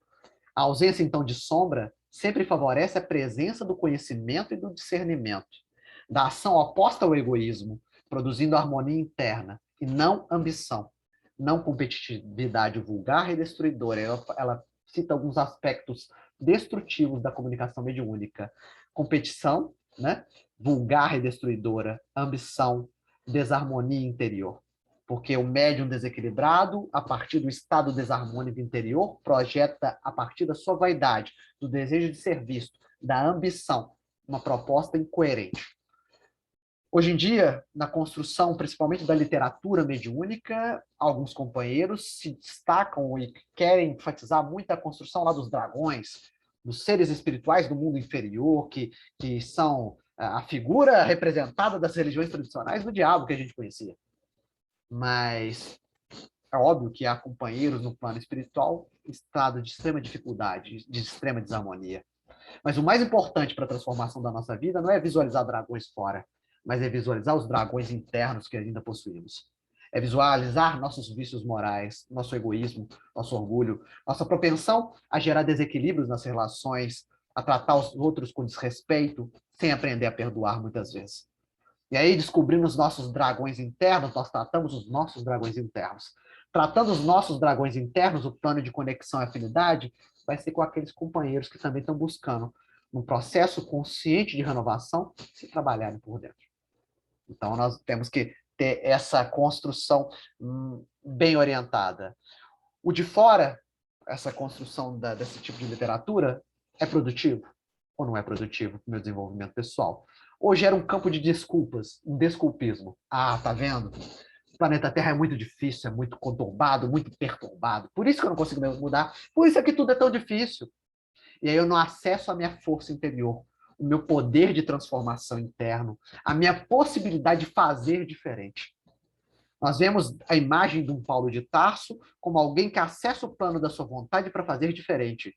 A ausência, então, de sombra sempre favorece a presença do conhecimento e do discernimento, da ação oposta ao egoísmo, produzindo harmonia interna e não ambição, não competitividade vulgar e destruidora. Ela cita alguns aspectos destrutivos da comunicação mediúnica. Competição, né? Vulgar e destruidora, ambição, desarmonia interior. Porque o médium desequilibrado, a partir do estado desarmônico interior, projeta a partir da sua vaidade, do desejo de ser visto, da ambição, uma proposta incoerente. Hoje em dia, na construção, principalmente da literatura mediúnica, alguns companheiros se destacam e querem enfatizar muito a construção lá dos dragões, dos seres espirituais do mundo inferior, que são a figura representada das religiões tradicionais do diabo que a gente conhecia. Mas é óbvio que há companheiros no plano espiritual em estado de extrema dificuldade, de extrema desarmonia. Mas o mais importante para a transformação da nossa vida não é visualizar dragões fora, mas é visualizar os dragões internos que ainda possuímos. É visualizar nossos vícios morais, nosso egoísmo, nosso orgulho, nossa propensão a gerar desequilíbrios nas relações, a tratar os outros com desrespeito, sem aprender a perdoar muitas vezes. E aí, descobrindo os nossos dragões internos, nós tratamos os nossos dragões internos. Tratando os nossos dragões internos, o plano de conexão e afinidade vai ser com aqueles companheiros que também estão buscando, num processo consciente de renovação, se trabalharem por dentro. Então, nós temos que ter essa construção bem orientada. O de fora, essa construção desse tipo de literatura, é produtivo ou não é produtivo para o meu desenvolvimento pessoal? Ou gera um campo de desculpas, um desculpismo? Ah, tá vendo? planeta Terra é muito difícil, é muito conturbado, muito perturbado. Por isso que eu não consigo mudar. Por isso é que tudo é tão difícil. E aí eu não acesso a minha força interior, o meu poder de transformação interno, a minha possibilidade de fazer diferente. Nós vemos a imagem de um Paulo de Tarso como alguém que acessa o plano da sua vontade para fazer diferente,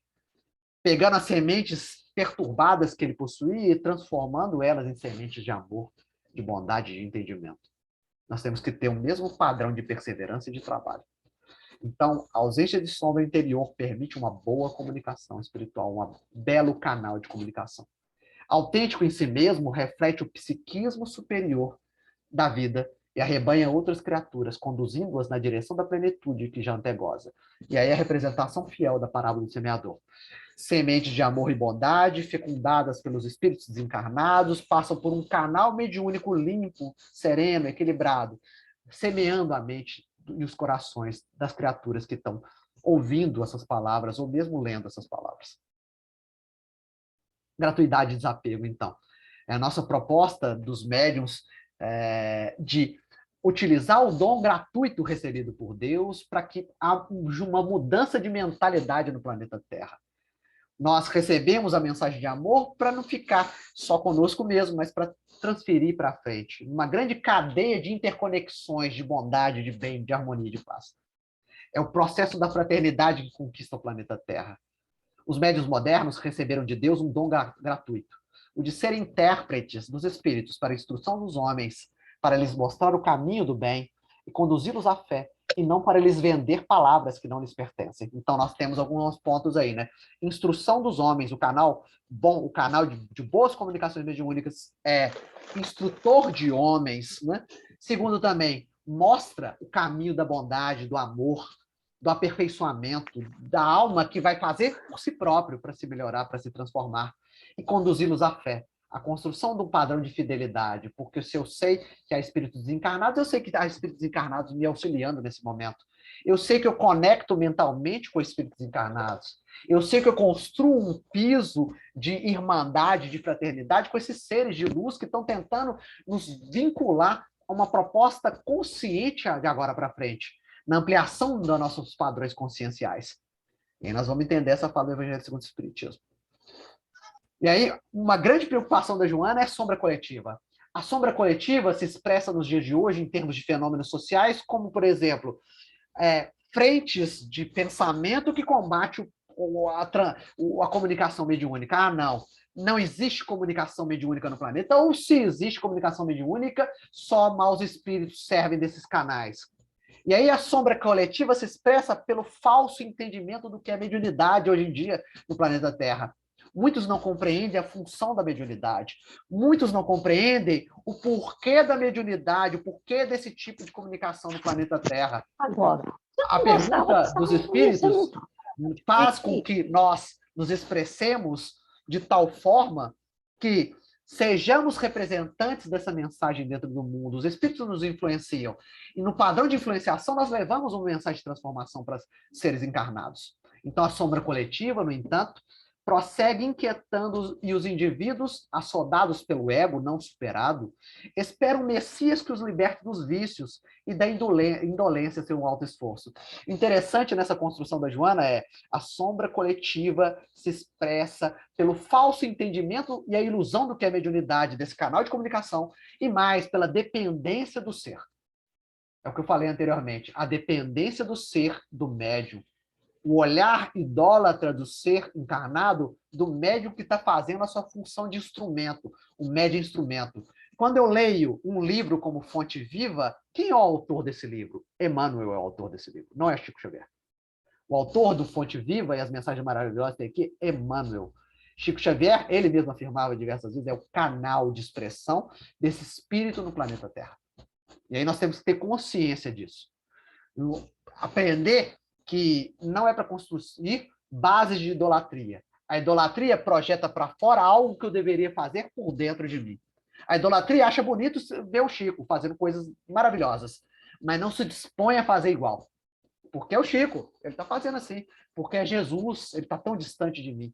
pegando as sementes perturbadas que ele possuía e transformando elas em sementes de amor, de bondade e de entendimento. Nós temos que ter o mesmo padrão de perseverança e de trabalho. Então, a ausência de sombra interior permite uma boa comunicação espiritual, um belo canal de comunicação. Autêntico em si mesmo reflete o psiquismo superior da vida e arrebanha outras criaturas, conduzindo-as na direção da plenitude que já antegoza. E aí a representação fiel da parábola do semeador. Sementes de amor e bondade, fecundadas pelos espíritos desencarnados, passam por um canal mediúnico limpo, sereno, equilibrado, semeando a mente e os corações das criaturas que estão ouvindo essas palavras ou mesmo lendo essas palavras. Gratuidade e desapego, então. É a nossa proposta dos médiuns de utilizar o dom gratuito recebido por Deus para que haja uma mudança de mentalidade no planeta Terra. Nós recebemos a mensagem de amor para não ficar só conosco mesmo, mas para transferir para frente. Uma grande cadeia de interconexões, de bondade, de bem, de harmonia, de paz. É o processo da fraternidade que conquista o planeta Terra. Os médiuns modernos receberam de Deus um dom gratuito, o de ser intérpretes dos espíritos para a instrução dos homens, para lhes mostrar o caminho do bem e conduzi-los à fé, e não para lhes vender palavras que não lhes pertencem. Então nós temos alguns pontos aí, né? Instrução dos homens, o canal bom, o canal de boas comunicações mediúnicas é instrutor de homens, né? Segundo também, mostra o caminho da bondade, do amor, do aperfeiçoamento da alma que vai fazer por si próprio para se melhorar, para se transformar e conduzi-los à fé. A construção de um padrão de fidelidade, porque se eu sei que há espíritos desencarnados, eu sei que há espíritos desencarnados me auxiliando nesse momento. Eu sei que eu conecto mentalmente com espíritos encarnados. Eu sei que eu construo um piso de irmandade, de fraternidade com esses seres de luz que estão tentando nos vincular a uma proposta consciente de agora para frente, na ampliação dos nossos padrões conscienciais. E aí nós vamos entender essa fala do Evangelho segundo o Espiritismo. E aí, uma grande preocupação da Joana é a sombra coletiva. A sombra coletiva se expressa nos dias de hoje em termos de fenômenos sociais, como, por exemplo, frentes de pensamento que combate a comunicação mediúnica. Ah, não existe comunicação mediúnica no planeta, ou se existe comunicação mediúnica, só maus espíritos servem desses canais. E aí a sombra coletiva se expressa pelo falso entendimento do que é mediunidade hoje em dia no planeta Terra. Muitos não compreendem a função da mediunidade. Muitos não compreendem o porquê da mediunidade, o porquê desse tipo de comunicação no planeta Terra. Agora, a pergunta dos espíritos faz com que nós nos expressemos de tal forma que sejamos representantes dessa mensagem dentro do mundo. Os espíritos nos influenciam. E no padrão de influenciação, nós levamos uma mensagem de transformação para seres encarnados. Então, a sombra coletiva, no entanto, prossegue inquietando e os indivíduos, assodados pelo ego não superado, esperam um Messias que os liberte dos vícios e da indolência sem um alto esforço. Interessante nessa construção da Joana é a sombra coletiva se expressa pelo falso entendimento e a ilusão do que é mediunidade desse canal de comunicação e mais pela dependência do ser. É o que eu falei anteriormente, a dependência do ser do médium. O olhar idólatra do ser encarnado, do médium que está fazendo a sua função de instrumento, o médium instrumento. Quando eu leio um livro como Fonte Viva, quem é o autor desse livro? Emmanuel é o autor desse livro, não é Chico Xavier. O autor do Fonte Viva e as mensagens maravilhosas tem aqui, Emmanuel. Chico Xavier, ele mesmo afirmava diversas vezes, é o canal de expressão desse espírito no planeta Terra. E aí nós temos que ter consciência disso. Aprender que não é para construir bases de idolatria. A idolatria projeta para fora algo que eu deveria fazer por dentro de mim. A idolatria acha bonito ver o Chico fazendo coisas maravilhosas, mas não se dispõe a fazer igual. Porque é o Chico, ele está fazendo assim. Porque é Jesus, ele está tão distante de mim.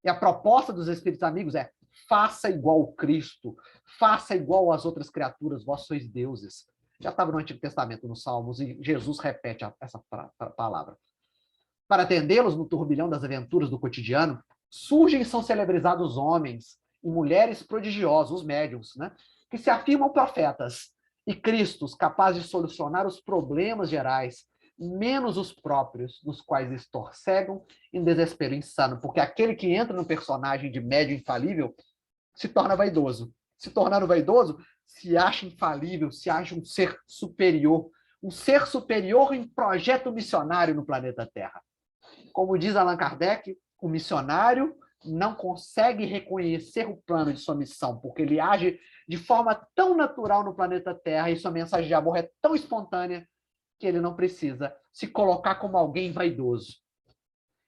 E a proposta dos Espíritos Amigos é: faça igual o Cristo, faça igual às outras criaturas, vós sois deuses. Já estava no Antigo Testamento, nos Salmos, e Jesus repete essa palavra. Para atendê-los no turbilhão das aventuras do cotidiano, surgem e são celebrizados homens e mulheres prodigiosos, os médiuns, né? Que se afirmam profetas e cristos capazes de solucionar os problemas gerais, menos os próprios, nos quais estorcegam em desespero insano, porque aquele que entra no personagem de médium infalível se torna vaidoso. Se tornando vaidoso, se acha infalível, se acha um ser superior em projeto missionário no planeta Terra. Como diz Allan Kardec, o missionário não consegue reconhecer o plano de sua missão, porque ele age de forma tão natural no planeta Terra e sua mensagem de amor é tão espontânea que ele não precisa se colocar como alguém vaidoso.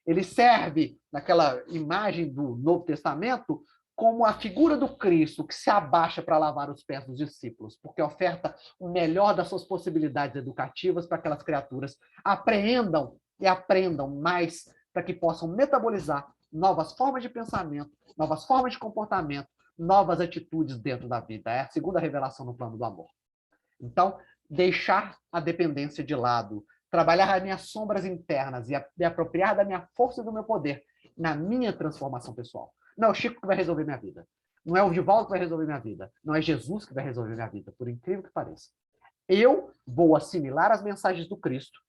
Ele serve, naquela imagem do Novo Testamento, como a figura do Cristo que se abaixa para lavar os pés dos discípulos, porque oferta o melhor das suas possibilidades educativas para aquelas criaturas apreendam e aprendam mais para que possam metabolizar novas formas de pensamento, novas formas de comportamento, novas atitudes dentro da vida. É a segunda revelação no plano do amor. Então, deixar a dependência de lado, trabalhar as minhas sombras internas e me apropriar da minha força e do meu poder na minha transformação pessoal. Não é o Chico que vai resolver minha vida. Não é o Divaldo que vai resolver minha vida. Não é Jesus que vai resolver minha vida, por incrível que pareça. Eu vou assimilar as mensagens do Cristo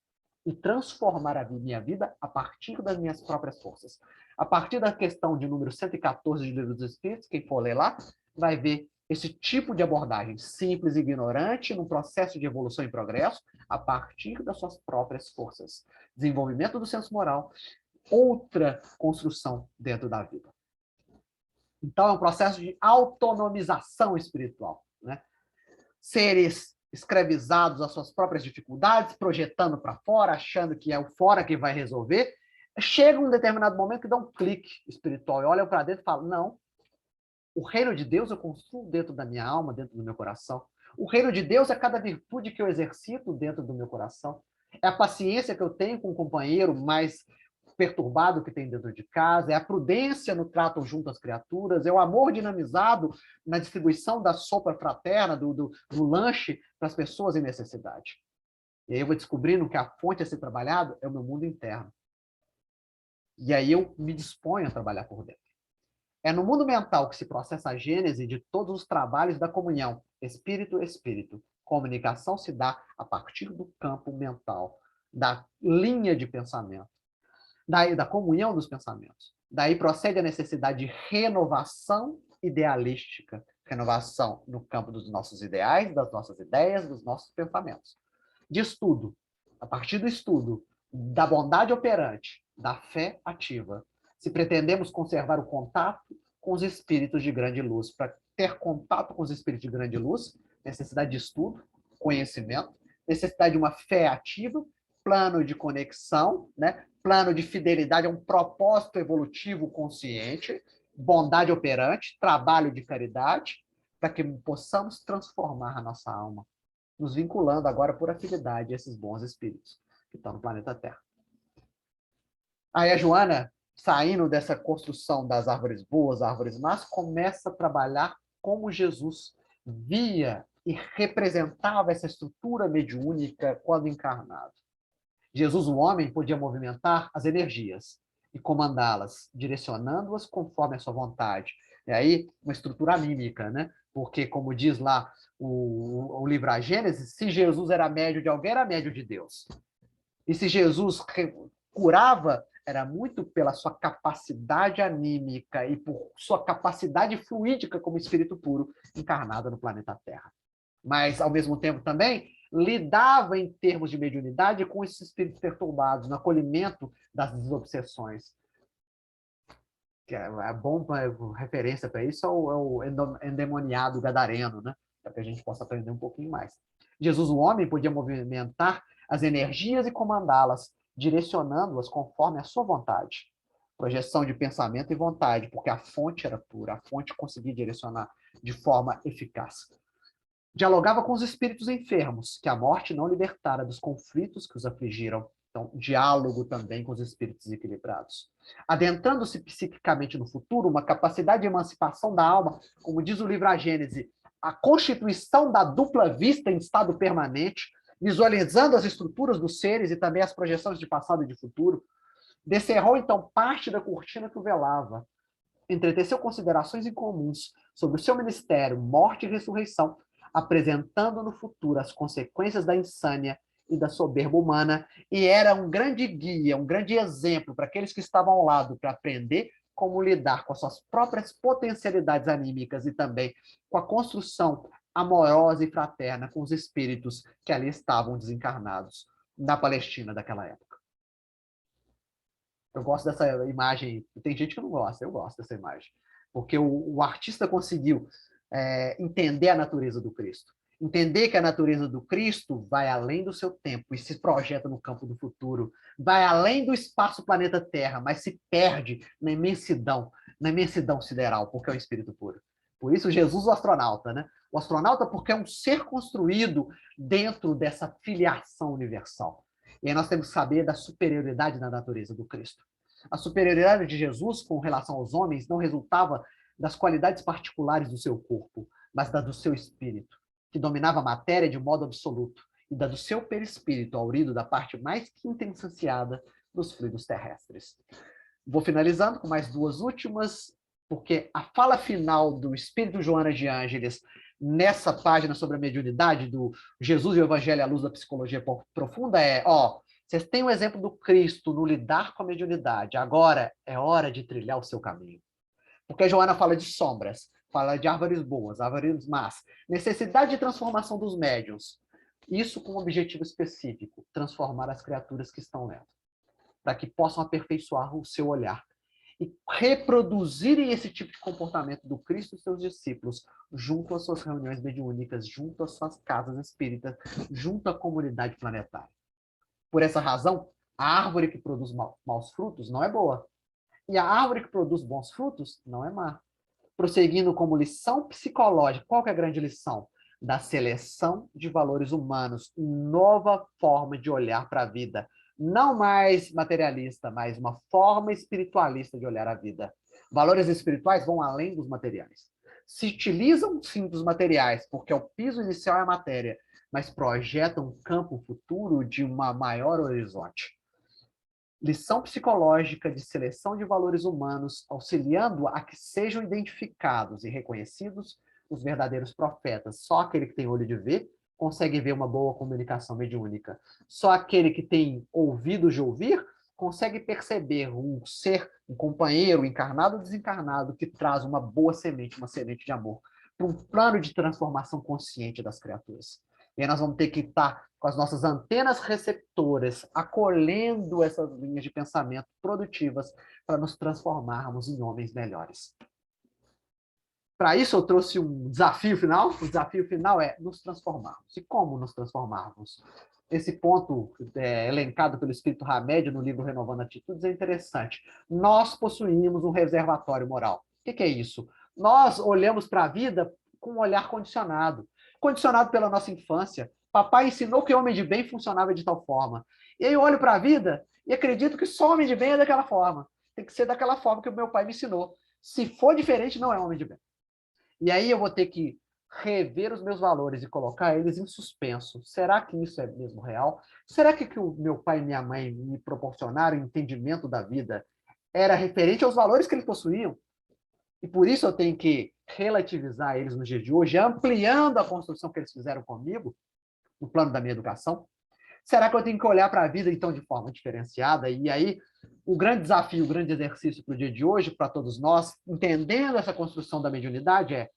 e transformar a minha vida a partir das minhas próprias forças. A partir da questão de número 114 de Livro dos Espíritos, quem for ler lá, vai ver esse tipo de abordagem simples e ignorante num processo de evolução e progresso a partir das suas próprias forças. Desenvolvimento do senso moral, outra construção dentro da vida. Então, é um processo de autonomização espiritual, né? Seres escravizados às suas próprias dificuldades, projetando para fora, achando que é o fora que vai resolver, chega um determinado momento que dá um clique espiritual e olha para dentro e fala, não, o reino de Deus eu construo dentro da minha alma, dentro do meu coração. O reino de Deus é cada virtude que eu exercito dentro do meu coração. É a paciência que eu tenho com o companheiro mais perturbado que tem dentro de casa, é a prudência no trato junto às criaturas, é o amor dinamizado na distribuição da sopa fraterna, do lanche para as pessoas em necessidade. E aí eu vou descobrindo que a fonte a ser trabalhado é o meu mundo interno. E aí eu me disponho a trabalhar por dentro. É no mundo mental que se processa a gênese de todos os trabalhos da comunhão, espírito-espírito. Comunicação se dá a partir do campo mental, da linha de pensamento, daí da comunhão dos pensamentos. Daí procede a necessidade de renovação idealística, renovação no campo dos nossos ideais, das nossas ideias, dos nossos pensamentos. De estudo, a partir do estudo, da bondade operante, da fé ativa, se pretendemos conservar o contato com os espíritos de grande luz. Para ter contato com os espíritos de grande luz, necessidade de estudo, conhecimento, necessidade de uma fé ativa, plano de conexão, né? Plano de fidelidade a um propósito evolutivo consciente, bondade operante, trabalho de caridade, para que possamos transformar a nossa alma, nos vinculando agora por afinidade a esses bons espíritos que estão no planeta Terra. Aí a Joana, saindo dessa construção das árvores boas, árvores más, começa a trabalhar como Jesus via e representava essa estrutura mediúnica quando encarnado. Jesus, o homem, podia movimentar as energias e comandá-las, direcionando-as conforme a sua vontade. E aí, uma estrutura anímica, né? Porque, como diz lá o livro A Gênesis, se Jesus era médio de alguém, era médio de Deus. E se Jesus curava, era muito pela sua capacidade anímica e por sua capacidade fluídica como espírito puro encarnado no planeta Terra. Mas, ao mesmo tempo, também lidava em termos de mediunidade com esses espíritos perturbados, no acolhimento das desobsessões. Que é bom referência para isso é o endemoniado gadareno, né? Para que a gente possa aprender um pouquinho mais. Jesus, o homem, podia movimentar as energias e comandá-las, direcionando-as conforme a sua vontade. Projeção de pensamento e vontade, porque a fonte era pura, a fonte conseguia direcionar de forma eficaz. Dialogava com os espíritos enfermos, que a morte não libertara dos conflitos que os afligiram. Então, diálogo também com os espíritos equilibrados. Adentrando-se psiquicamente no futuro, uma capacidade de emancipação da alma, como diz o livro A Gênese, a constituição da dupla vista em estado permanente, visualizando as estruturas dos seres e também as projeções de passado e de futuro, descerrou, então, parte da cortina que o velava, entreteceu considerações incomuns sobre o seu ministério, morte e ressurreição, apresentando no futuro as consequências da insânia e da soberba humana, e era um grande guia, um grande exemplo para aqueles que estavam ao lado para aprender como lidar com as suas próprias potencialidades anímicas e também com a construção amorosa e fraterna com os espíritos que ali estavam desencarnados na Palestina daquela época. Eu gosto dessa imagem, tem gente que não gosta, eu gosto dessa imagem, porque o artista conseguiu entender a natureza do Cristo, entender que a natureza do Cristo vai além do seu tempo e se projeta no campo do futuro, vai além do espaço planeta Terra, mas se perde na imensidão sideral, porque é o Espírito puro. Por isso Jesus o astronauta, né? O astronauta porque é um ser construído dentro dessa filiação universal. E aí nós temos que saber da superioridade da natureza do Cristo. A superioridade de Jesus com relação aos homens não resultava das qualidades particulares do seu corpo, mas da do seu espírito, que dominava a matéria de modo absoluto, e da do seu perispírito, aurido da parte mais quintessenciada dos fluidos terrestres. Vou finalizando com mais duas últimas, porque a fala final do Espírito Joana de Ângeles nessa página sobre a mediunidade do Jesus e o Evangelho à luz da psicologia profunda é, vocês têm um exemplo do Cristo no lidar com a mediunidade, agora é hora de trilhar o seu caminho. Porque a Joana fala de sombras, fala de árvores boas, árvores más, necessidade de transformação dos médiuns, isso com um objetivo específico, transformar as criaturas que estão nela, para que possam aperfeiçoar o seu olhar e reproduzirem esse tipo de comportamento do Cristo e seus discípulos junto às suas reuniões mediúnicas, junto às suas casas espíritas, junto à comunidade planetária. Por essa razão, a árvore que produz maus frutos não é boa. E a árvore que produz bons frutos não é má. Prosseguindo como lição psicológica, qual que é a grande lição? Da seleção de valores humanos, nova forma de olhar para a vida, não mais materialista, mas uma forma espiritualista de olhar a vida. Valores espirituais vão além dos materiais. Se utilizam, sim, dos materiais, porque o piso inicial é a matéria, mas projetam um campo futuro de uma maior horizonte. Lição psicológica de seleção de valores humanos, auxiliando a que sejam identificados e reconhecidos os verdadeiros profetas. Só aquele que tem olho de ver consegue ver uma boa comunicação mediúnica. Só aquele que tem ouvido de ouvir consegue perceber um ser, um companheiro encarnado ou desencarnado que traz uma boa semente, uma semente de amor, para um plano de transformação consciente das criaturas. E aí nós vamos ter que estar com as nossas antenas receptoras, acolhendo essas linhas de pensamento produtivas para nos transformarmos em homens melhores. Para isso, eu trouxe um desafio final. O desafio final é nos transformarmos. E como nos transformarmos? Esse ponto elencado pelo Espírito Hamed no livro Renovando Atitudes é interessante. Nós possuímos um reservatório moral. O que é isso? Nós olhamos para a vida com um olhar condicionado pela nossa infância. Papai ensinou que homem de bem funcionava de tal forma. E aí eu olho para a vida e acredito que só homem de bem é daquela forma. Tem que ser daquela forma que o meu pai me ensinou. Se for diferente, não é homem de bem. E aí eu vou ter que rever os meus valores e colocar eles em suspenso. Será que isso é mesmo real? Será que o meu pai e minha mãe me proporcionaram o entendimento da vida era referente aos valores que eles possuíam? E por isso eu tenho que relativizar eles no dia de hoje, ampliando a construção que eles fizeram comigo, no plano da minha educação? Será que eu tenho que olhar para a vida, então, de forma diferenciada? E aí, o grande desafio, o grande exercício para o dia de hoje, para todos nós, entendendo essa construção da mediunidade, é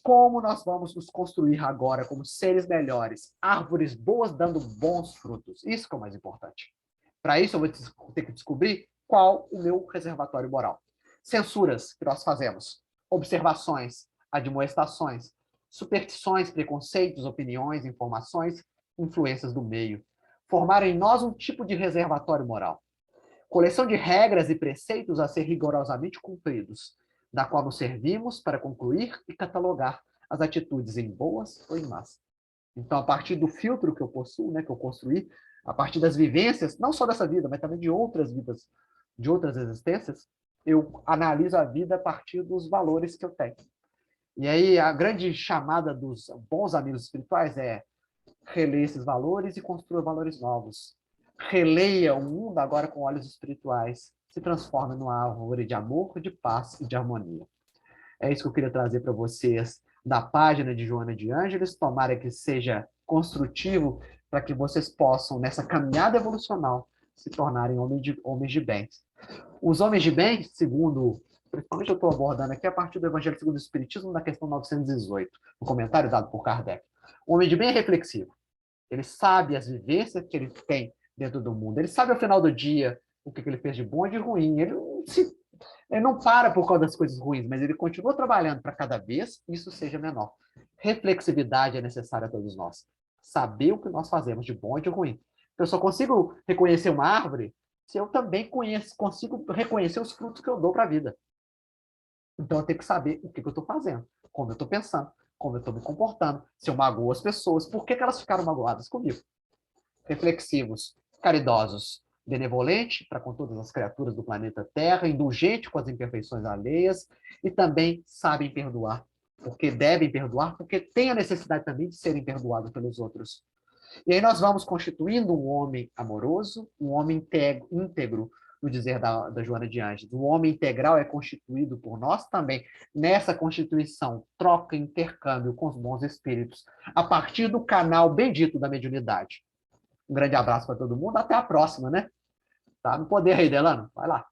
como nós vamos nos construir agora como seres melhores, árvores boas dando bons frutos. Isso que é o mais importante. Para isso, eu vou ter que descobrir qual o meu reservatório moral. Censuras que nós fazemos, observações, admoestações, superstições, preconceitos, opiniões, informações, influências do meio. Formar em nós um tipo de reservatório moral. Coleção de regras e preceitos a ser rigorosamente cumpridos, da qual nos servimos para concluir e catalogar as atitudes em boas ou em más. Então, a partir do filtro que eu possuo, que eu construí, a partir das vivências, não só dessa vida, mas também de outras vidas, de outras existências, eu analiso a vida a partir dos valores que eu tenho. E aí a grande chamada dos bons amigos espirituais é releia esses valores e construa valores novos. Releia o mundo agora com olhos espirituais. Se transforma numa árvore de amor, de paz e de harmonia. É isso que eu queria trazer para vocês da página de Joana de Ângeles. Tomara que seja construtivo para que vocês possam, nessa caminhada evolucional, se tornarem homens de bem. Os homens de bem, segundo, principalmente eu estou abordando aqui a partir do Evangelho segundo o Espiritismo, na questão 918, no comentário dado por Kardec. O homem de bem é reflexivo. Ele sabe as vivências que ele tem dentro do mundo. Ele sabe ao final do dia o que ele fez de bom e de ruim. Ele não para por causa das coisas ruins, mas ele continua trabalhando para cada vez isso seja menor. Reflexividade é necessária a todos nós. Saber o que nós fazemos de bom e de ruim. Eu só consigo reconhecer uma árvore se eu também consigo reconhecer os frutos que eu dou para a vida. Então eu tenho que saber o que eu estou fazendo, como eu estou pensando, como eu estou me comportando, se eu magoo as pessoas, por que elas ficaram magoadas comigo. Reflexivos, caridosos, benevolente para com todas as criaturas do planeta Terra, indulgente com as imperfeições alheias e também sabem perdoar, porque devem perdoar, porque têm a necessidade também de serem perdoados pelos outros. E aí nós vamos constituindo um homem amoroso, um homem íntegro, no dizer da Joana de Ângeles. O homem integral é constituído por nós também, nessa constituição, troca, intercâmbio com os bons espíritos, a partir do canal bendito da mediunidade. Um grande abraço para todo mundo, até a próxima, né? Tá no poder aí, Delano. Vai lá.